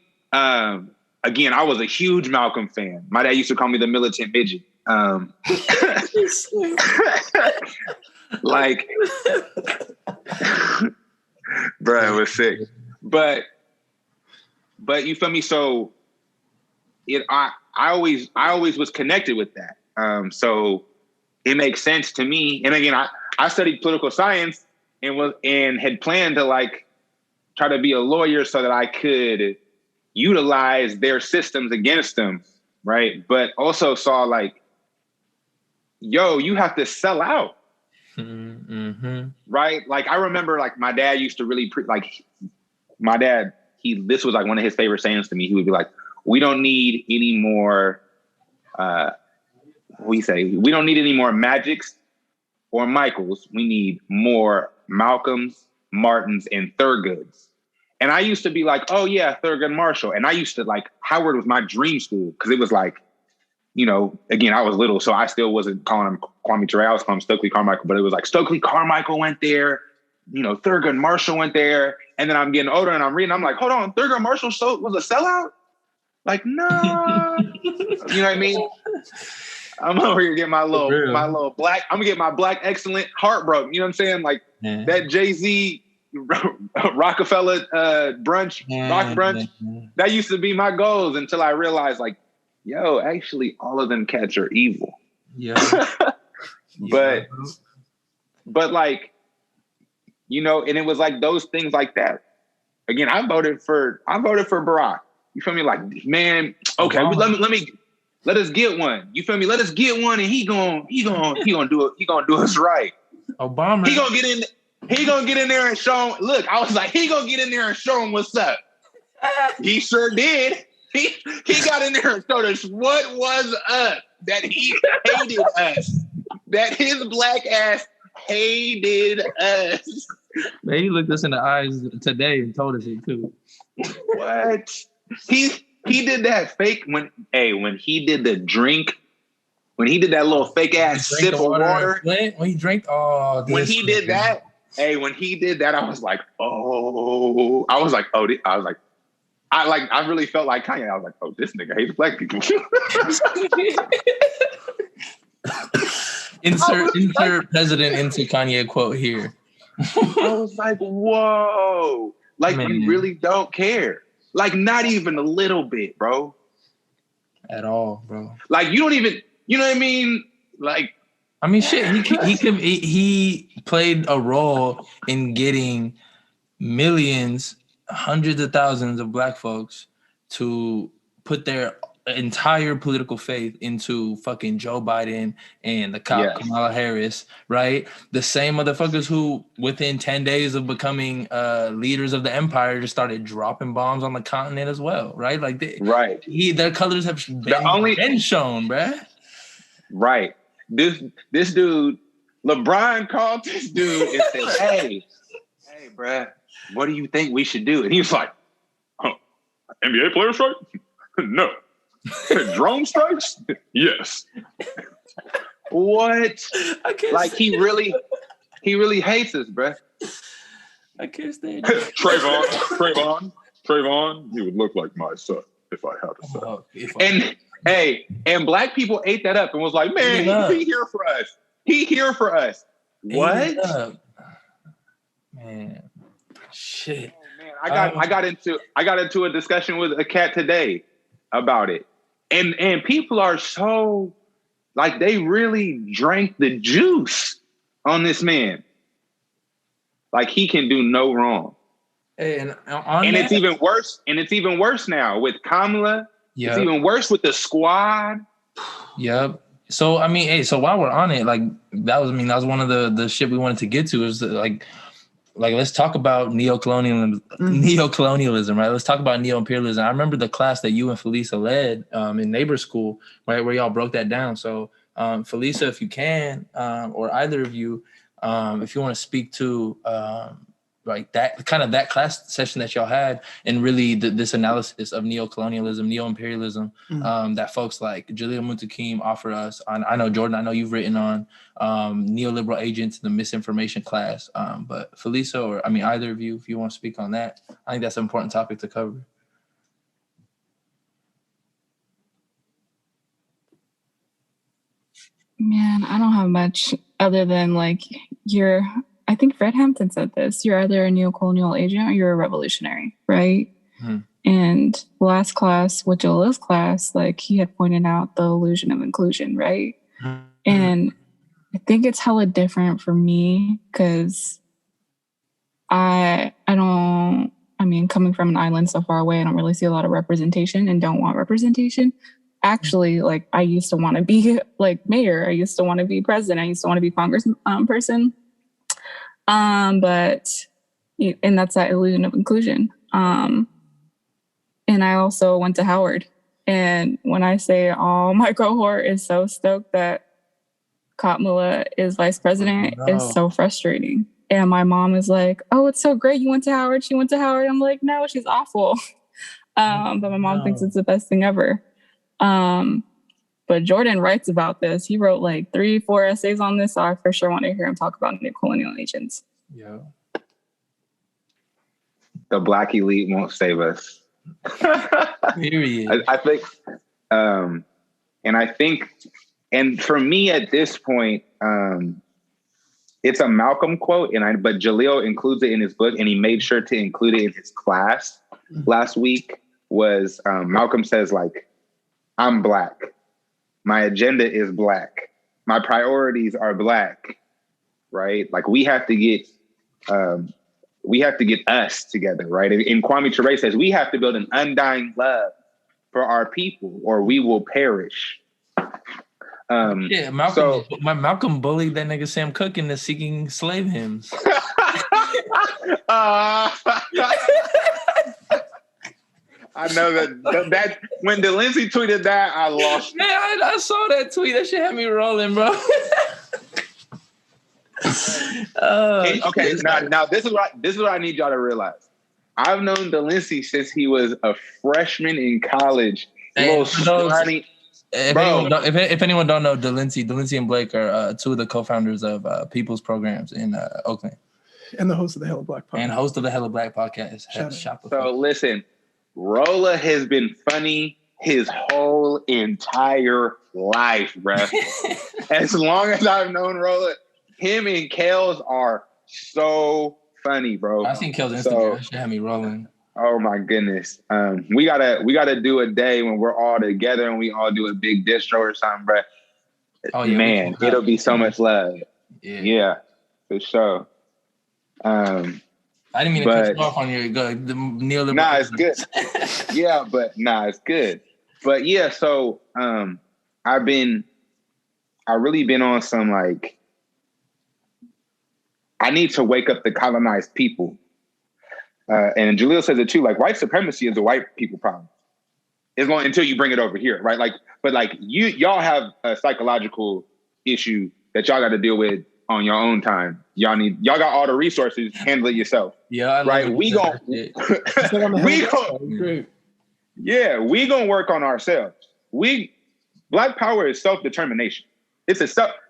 [SPEAKER 6] Again, I was a huge Malcolm fan. My dad used to call me the militant midget. Like, bro, it was sick. But you feel me? So I always was connected with that. So it makes sense to me. And again, I studied political science and had planned to like try to be a lawyer so that I could utilize their systems against them, right? But also saw like, yo, you have to sell out, right? Like I remember, like my dad used to really this was like one of his favorite sayings to me. He would be like, "We don't need any more. We don't need any more Magics or Michaels. We need more Malcolms, Martins, and Thurgoods." And I used to be like, oh yeah, Thurgood Marshall. And I used to like, Howard was my dream school. Cause it was like, again, I was little, so I still wasn't calling him Kwame Ture. I was calling him Stokely Carmichael, but it was like Stokely Carmichael went there, Thurgood Marshall went there. And then I'm getting older and I'm reading, I'm like, hold on, Thurgood Marshall was a sellout? Like, no. You know what I mean? I'm over here getting my little black, I'm gonna get my black excellent heartbroken. You know what I'm saying? Like that Jay-Z Rockefeller brunch, rock brunch. That used to be my goals until I realized, like, yo, actually, all of them cats are evil.
[SPEAKER 1] Yeah.
[SPEAKER 6] but like, and it was like those things like that. Again, I voted for Barack. You feel me? Like, man, okay, let us get one. You feel me? Let us get one, and he gonna do it. He gonna do us right.
[SPEAKER 1] Obama.
[SPEAKER 6] He gonna get in there and show him. Look, I was like, he gonna get in there and show him what's up. He sure did. He got in there and showed us what was up. That he hated us. That his black ass hated us.
[SPEAKER 1] Man, he looked us in the eyes today and told us it too.
[SPEAKER 6] What? He did that fake when he did the drink, when he did that little fake ass sip of water.
[SPEAKER 1] When he drank,
[SPEAKER 6] when he did that, I was like, I really felt like Kanye. I was like, oh, this nigga hates black people.
[SPEAKER 1] insert president into Kanye quote here.
[SPEAKER 6] I was like, whoa. Like,
[SPEAKER 1] Man.
[SPEAKER 6] you really don't care. Like, not even a little bit, bro.
[SPEAKER 1] At all, bro.
[SPEAKER 6] Like, you don't even, you know what I mean? Like,
[SPEAKER 1] I mean, shit, he played a role in getting millions, hundreds of thousands of black folks to put their entire political faith into fucking Joe Biden and the cop Kamala Harris, right? The same motherfuckers who, within 10 days of becoming leaders of the empire, just started dropping bombs on the continent as well, right? Like, their colors have been shown, bruh.
[SPEAKER 6] Right. This dude, LeBron called this dude and said, hey, bruh, what do you think we should do? And he was like, NBA player strike? No. Drone strikes? Yes. What? Like, he really hates us, bruh.
[SPEAKER 1] I can't stand
[SPEAKER 6] Trayvon, you would look like my son if I had a son. And black people ate that up and was like, man, he here for us. He here for us. What?
[SPEAKER 1] Man, shit.
[SPEAKER 6] Oh, man, I got into a discussion with a cat today about it. And people are so, like, they really drank the juice on this man. Like, he can do no wrong.
[SPEAKER 1] And
[SPEAKER 6] it's even worse. And it's even worse now with Kamala. Yep. It's even worse with the squad.
[SPEAKER 1] Yep. So I mean, so while we're on it, like that was one of the shit we wanted to get to is like let's talk about neocolonialism, right? Let's talk about neo-imperialism. I remember the class that you and Felisa led in neighbor school, right, where y'all broke that down. So Felisa, if you can, or either of you, if you want to speak to like that class session that y'all had, and really this analysis of neo-colonialism, neo-imperialism, that folks like Jalil Muntaqim offer us. I know, Jordan, I know you've written on neoliberal agents in the misinformation class. But Felisa, or either of you, if you want to speak on that, I think that's an important topic to cover.
[SPEAKER 7] Man, I don't have much other than I think Fred Hampton said this. You're either a neocolonial agent or you're a revolutionary, right? And last class, with Jalil's class, like he had pointed out the illusion of inclusion, right? And I think it's hella different for me because coming from an island so far away, I don't really see a lot of representation and don't want representation. Actually, like I used to want to be like mayor. I used to want to be president. I used to want to be congressperson. And that's that illusion of inclusion. And I also went to Howard. And when I say my cohort is so stoked that Kamala is vice president, it's so frustrating. And my mom is like, oh, it's so great. You went to Howard. She went to Howard. I'm like, no, she's awful. But my mom thinks it's the best thing ever. But Jordan writes about this. He wrote like 3-4 essays on this. So I for sure want to hear him talk about neocolonial agents.
[SPEAKER 1] Yeah.
[SPEAKER 6] The black elite won't save us.
[SPEAKER 1] Period.
[SPEAKER 6] I think, and for me at this point, it's a Malcolm quote, but Jalil includes it in his book, and he made sure to include it in his class last week. Was Malcolm says, like, I'm black. My agenda is black. My priorities are black, right? Like we have to get us together, right? And Kwame Ture says we have to build an undying love for our people, or we will perish.
[SPEAKER 1] Malcolm bullied that nigga Sam Cooke into Seeking Slave Hymns.
[SPEAKER 6] I know that when Delancey tweeted that, I lost.
[SPEAKER 1] Man, I saw that tweet. That shit had me rolling, bro.
[SPEAKER 6] Okay, now this is what I need y'all to realize. I've known Delancey since he was a freshman in college. Little scrawny.
[SPEAKER 1] If anyone don't know, Delancey and Blake are two of the co-founders of People's Programs in Oakland.
[SPEAKER 5] And the host of the Hella Black podcast.
[SPEAKER 1] And host of the Hella Black podcast.
[SPEAKER 6] So listen, Rolla has been funny his whole entire life, bruh. As long as I've known Rolla, him and Kels are so funny, bro.
[SPEAKER 1] I seen Kels Instagram. That shit had me rolling.
[SPEAKER 6] Oh my goodness. We gotta do a day when we're all together and we all do a big distro or something, bro. Oh yeah, man, it'll be so much love. Yeah, for sure. I
[SPEAKER 1] didn't mean to cut you off on your Neil.
[SPEAKER 6] Nah, it's good. Yeah, but it's good. But yeah, so I really been on some like, I need to wake up the colonized people. And Jaleel says it too, like white supremacy is a white people problem. As long until you bring it over here, right? Like, but like y'all have a psychological issue that y'all got to deal with on your own time. Y'all got all the resources, handle it yourself.
[SPEAKER 1] Yeah,
[SPEAKER 6] right. We gonna work on ourselves. Black power is self-determination.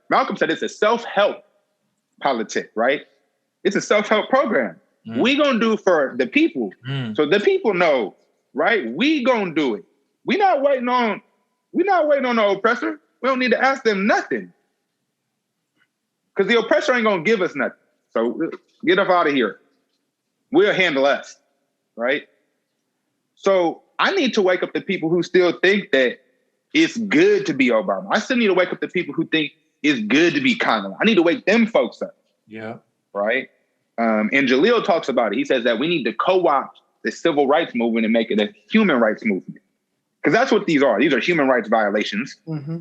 [SPEAKER 6] Malcolm said it's a self-help politic, right? It's a self-help program. We gonna do for the people. So the people know, right? We gonna do it. We not waiting on the oppressor. We don't need to ask them nothing. Because the oppressor ain't gonna give us nothing. So get up out of here. We'll handle us, right? So I need to wake up the people who still think that it's good to be Obama. I still need to wake up the people who think it's good to be Kamala. I need to wake them folks up.
[SPEAKER 1] Yeah.
[SPEAKER 6] Right? And Jaleel talks about it. He says that we need to co-opt the civil rights movement and make it a human rights movement. Because that's what these are. These are human rights violations. Mm-hmm.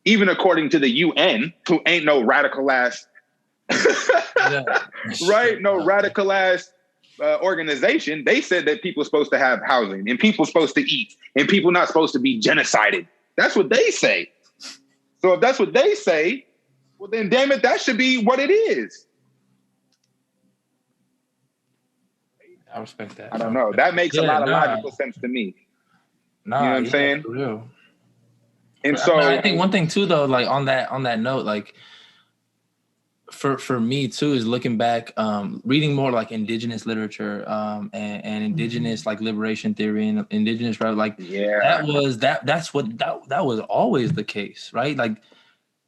[SPEAKER 6] Even according to the UN, who ain't no radical ass, right? No radical ass organization. They said that people are supposed to have housing and people are supposed to eat and people not supposed to be genocided. That's what they say. So if that's what they say, well then damn it, that should be what it is.
[SPEAKER 1] I respect that.
[SPEAKER 6] I don't know. That makes a lot of logical sense to me. You know what I'm saying?
[SPEAKER 1] For real.
[SPEAKER 6] And so
[SPEAKER 1] I think one thing too, though, like on that note, like for me too, is looking back, reading more like indigenous literature, and indigenous like liberation theory and indigenous, right? Like that was always the case, right? Like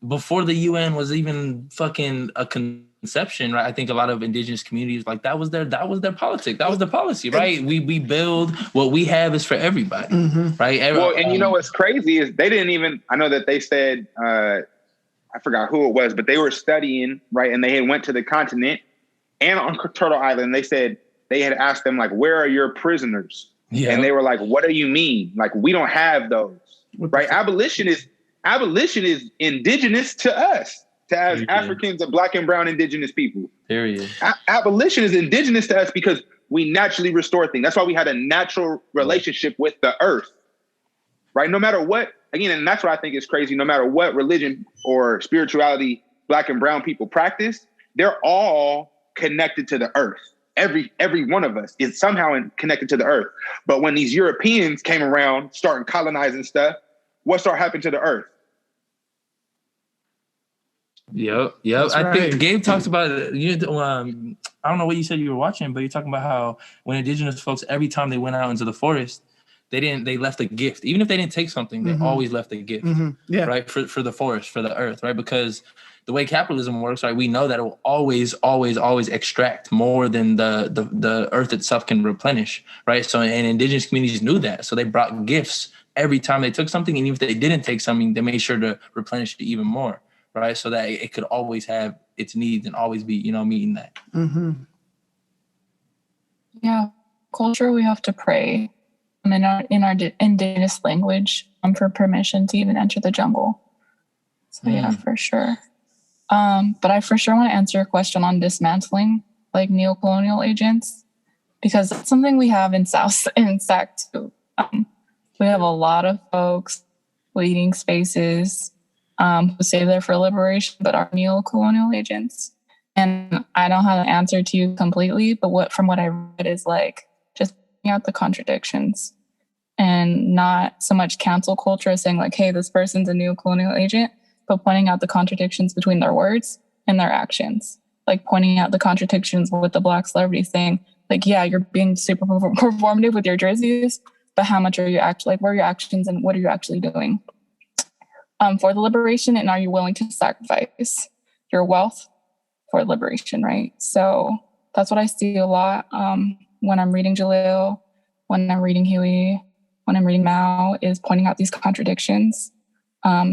[SPEAKER 1] before the UN was even fucking a conception, right? I think a lot of indigenous communities, like that was their politic. That was the policy, right? We build what we have is for everybody, right?
[SPEAKER 6] Well, and you know what's crazy is they didn't even, I know that they said, I forgot who it was, but they were studying, right? And they had went to the continent and on Turtle Island, they said they had asked them like, where are your prisoners? Yeah. And they were like, what do you mean? Like, we don't have those, right? Abolition is indigenous to us, as Africans and Black and brown indigenous people.
[SPEAKER 1] Period.
[SPEAKER 6] Abolition is indigenous to us because we naturally restore things. That's why we had a natural relationship with the earth, right? No matter what, again, and that's what I think is crazy, no matter what religion or spirituality Black and brown people practice, they're all connected to the earth. Every one of us is somehow connected to the earth. But when these Europeans came around, starting colonizing stuff, what started happening to the earth?
[SPEAKER 1] Yep. I think Gabe talks about it. I don't know what you said you were watching, but you're talking about how when indigenous folks, every time they went out into the forest, they left a gift. Even if they didn't take something, they always left a gift, right? For the forest, for the earth, right? Because the way capitalism works, right? We know that it will always extract more than the earth itself can replenish, right? So, and indigenous communities knew that. So they brought gifts every time they took something. And even if they didn't take something, they made sure to replenish it even more, right? So that it could always have its needs and always be, meeting that.
[SPEAKER 7] Yeah. Culture, we have to pray in our indigenous language for permission to even enter the jungle. So yeah, for sure. But I for sure want to answer your question on dismantling like neocolonial agents, because that's something we have in SAC too. We have a lot of folks leading spaces who say they're for liberation, but are neocolonial agents. And I don't have an answer to you completely, but from what I read is like just pointing out the contradictions and not so much cancel culture saying like, hey, this person's a neo-colonial agent, but pointing out the contradictions between their words and their actions. Like pointing out the contradictions with the Black celebrity saying like, yeah, you're being super performative with your jerseys, but how much are you actually, like, what are your actions and what are you actually doing for the liberation? And are you willing to sacrifice your wealth for liberation, right? So that's what I see a lot when I'm reading Jalil, when I'm reading Huey, when I'm reading Mao, is pointing out these contradictions.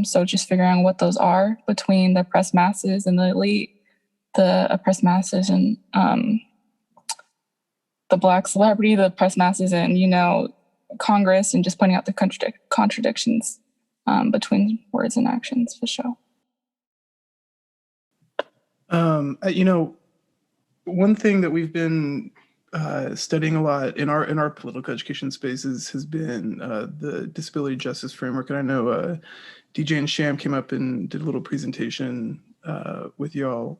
[SPEAKER 7] So just figuring out what those are between the oppressed masses and the elite, the oppressed masses and the Black celebrity, the oppressed masses and, you know, Congress, and just pointing out the contradictions between words and actions, for sure.
[SPEAKER 5] You know, one thing that we've been studying a lot in our political education spaces has been the disability justice framework. And I know DJ and Sham came up and did a little presentation with y'all.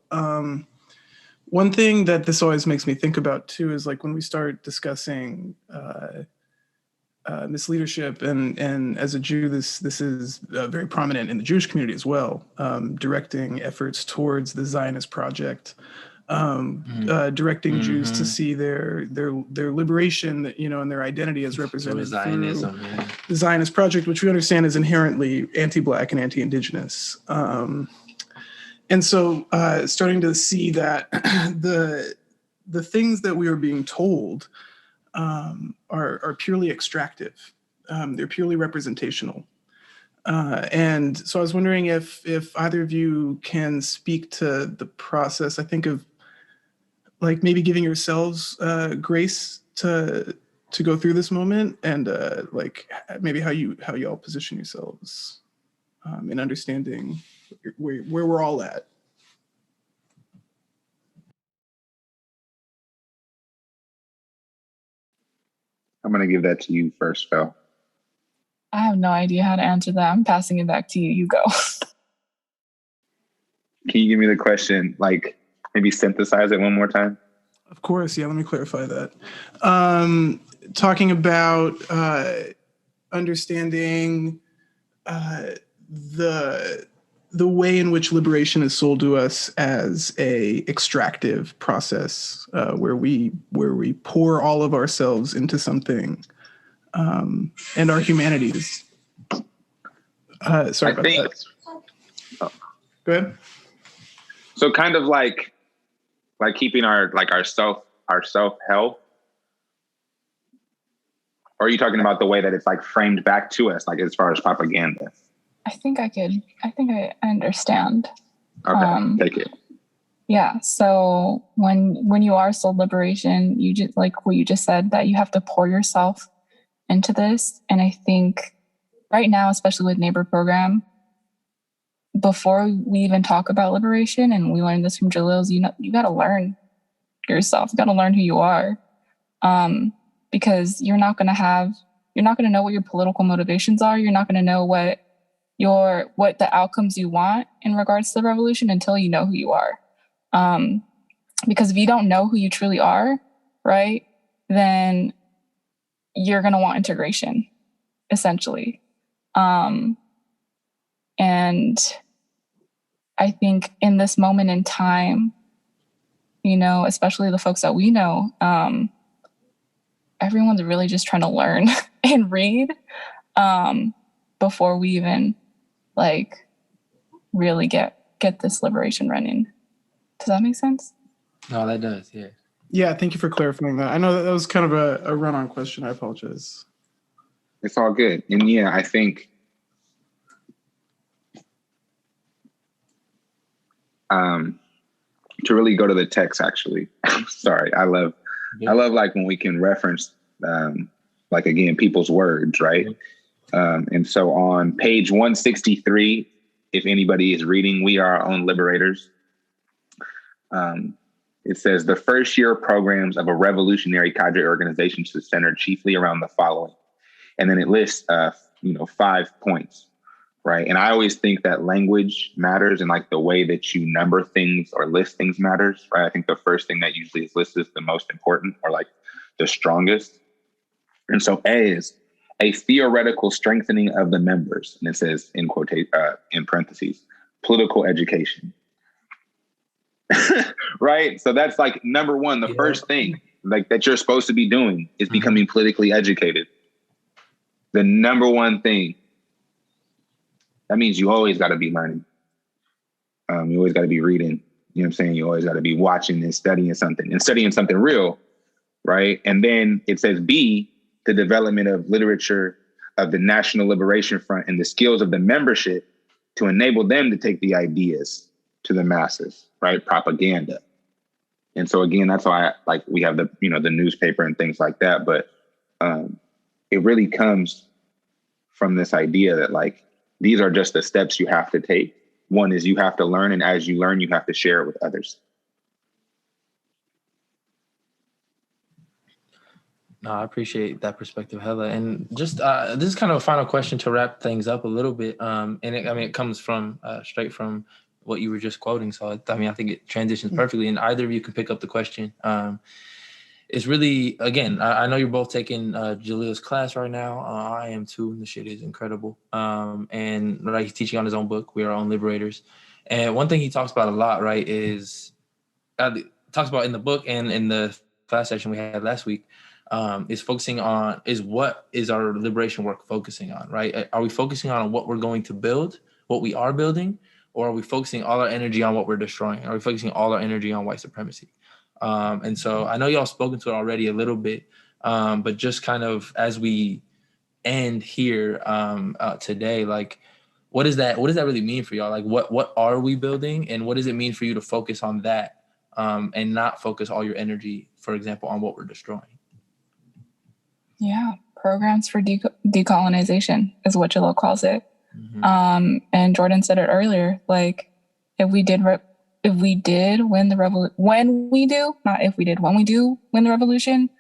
[SPEAKER 5] One thing that this always makes me think about too is like when we start discussing misleadership, and as a Jew, this is very prominent in the Jewish community as well, directing efforts towards the Zionist project, directing Jews to see their liberation, you know, and their identity as represented through the Zionist project, which we understand is inherently anti-Black and anti-Indigenous. And so starting to see that the things that we are being told are purely extractive. They're purely representational. And so I was wondering if either of you can speak to the process. I think of like maybe giving yourselves grace to go through this moment, and like maybe how y'all position yourselves in understanding where we're all at.
[SPEAKER 6] I'm going to give that to you first, Phil.
[SPEAKER 7] I have no idea how to answer that. I'm passing it back to you. You go.
[SPEAKER 6] Can you give me the question, like maybe synthesize it one more time?
[SPEAKER 5] Of course, yeah, let me clarify that. Talking about understanding the way in which liberation is sold to us as a extractive process, where we pour all of ourselves into something, and our humanities. Sorry about that.
[SPEAKER 6] Oh.
[SPEAKER 5] Go ahead.
[SPEAKER 6] So kind of like keeping our self health. Or are you talking about the way that it's like framed back to us, like as far as propaganda?
[SPEAKER 7] I think I understand.
[SPEAKER 6] Okay, take it.
[SPEAKER 7] Yeah. So when you are sold liberation, you just like what you just said, that you have to pour yourself into this. And I think right now, especially with Neighbor Program, before we even talk about liberation, and we learned this from Jalil's, you got to learn yourself. You got to learn who you are, because you're not going to know what your political motivations are. You're not going to know what the outcomes you want in regards to the revolution until you know who you are. Because if you don't know who you truly are, right, then you're going to want integration, essentially. And I think in this moment in time, you know, especially the folks that we know, everyone's really just trying to learn and read before we even like really get this liberation running. Does that make sense?
[SPEAKER 1] No, that does. Yeah.
[SPEAKER 5] Yeah. Thank you for clarifying that. I know that was kind of a run-on question. I apologize.
[SPEAKER 6] It's all good. And yeah, I think to really go to the text, actually. Sorry. I love like when we can reference like again, people's words, right? And so on page 163, if anybody is reading We Are Our Own Liberators, it says the first year programs of a revolutionary cadre organization should center chiefly around the following. And then it lists, 5 points. right? And I always think that language matters, and like the way that you number things or list things matters, right? I think the first thing that usually is listed is the most important or like the strongest. And so A is a theoretical strengthening of the members. And it says in parentheses, political education. Right? So that's like number one, the first thing like that you're supposed to be doing is becoming politically educated. The number one thing. That means you always got to be learning. You always got to be reading. You know what I'm saying? You always got to be watching and studying something real, right? And then it says B, the development of literature of the National Liberation Front and the skills of the membership to enable them to take the ideas to the masses, right? Propaganda. And so again, that's why we have the newspaper and things like that. But it really comes from this idea that like, these are just the steps you have to take. One is you have to learn, and as you learn, you have to share it with others.
[SPEAKER 1] No, I appreciate that perspective, hella. And just this is kind of a final question to wrap things up a little bit. And it comes from straight from what you were just quoting. So I think it transitions perfectly. And either of you can pick up the question. It's really, again, I know you're both taking Jalil's class right now. I am too, and the shit is incredible. And right, he's teaching on his own book, We Are Our Own Liberators. And one thing he talks about a lot, right, is talks about in the book and in the class session we had last week, is focusing on what is our liberation work focusing on, right? Are we focusing on what we're going to build, what we are building, or are we focusing all our energy on what we're destroying? Are we focusing all our energy on white supremacy? And so I know y'all spoken to it already a little bit, but just kind of as we end here today, like, what does that really mean for y'all? Like, what are we building, and what does it mean for you to focus on that and not focus all your energy, for example, on what we're destroying?
[SPEAKER 7] Yeah, programs for decolonization is what Jalil calls it. Mm-hmm. And Jordan said it earlier, like, when we do win the revolution,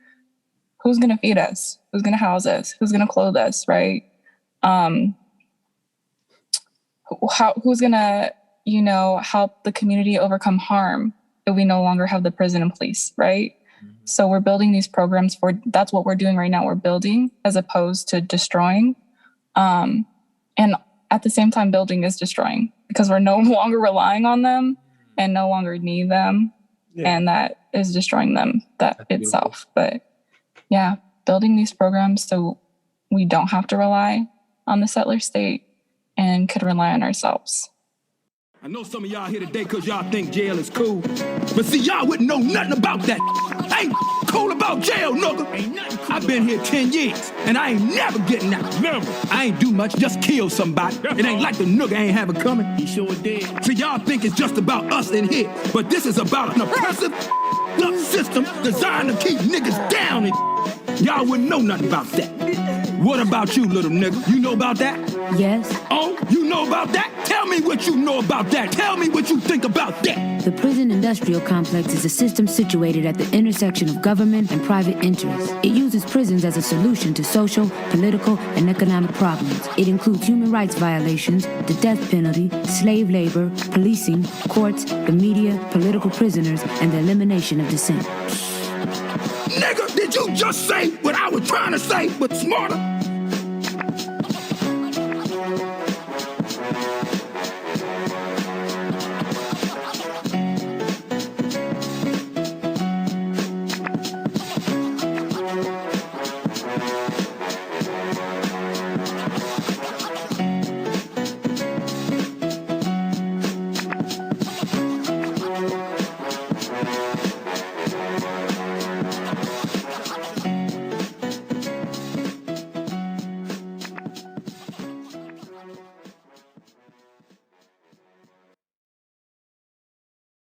[SPEAKER 7] who's going to feed us? Who's going to house us? Who's going to clothe us, right? Who's going to, help the community overcome harm if we no longer have the prison and police, right? Mm-hmm. So we're building these programs that's what we're doing right now. We're building as opposed to destroying. And at the same time, building is destroying because we're no longer relying on them and no longer need them. Yeah. And that is destroying them, that's itself. Beautiful. But yeah, building these programs so we don't have to rely on the settler state and could rely on ourselves.
[SPEAKER 3] I know some of y'all here today because y'all think jail is cool. But see, y'all wouldn't know nothing about that. I ain't cool about jail, nigga. I've been here 10 years, and I ain't never getting out. Never. I ain't do much, just kill somebody. It ain't like the nigga ain't have it coming. He sure did. So y'all think it's just about us in here. But this is about an oppressive system designed to keep niggas down. And y'all wouldn't know nothing about that. What about you, little nigga? You know about that?
[SPEAKER 2] Yes.
[SPEAKER 3] Oh, you know about that? Tell me what you know about that. Tell me what you think about that.
[SPEAKER 2] The prison industrial complex is a system situated at the intersection of government and private interests. It uses prisons as a solution to social, political, and economic problems. It includes human rights violations, the death penalty, slave labor, policing, courts, the media, political prisoners, and the elimination of dissent.
[SPEAKER 3] Nigga, did you just say what I was trying to say, but smarter?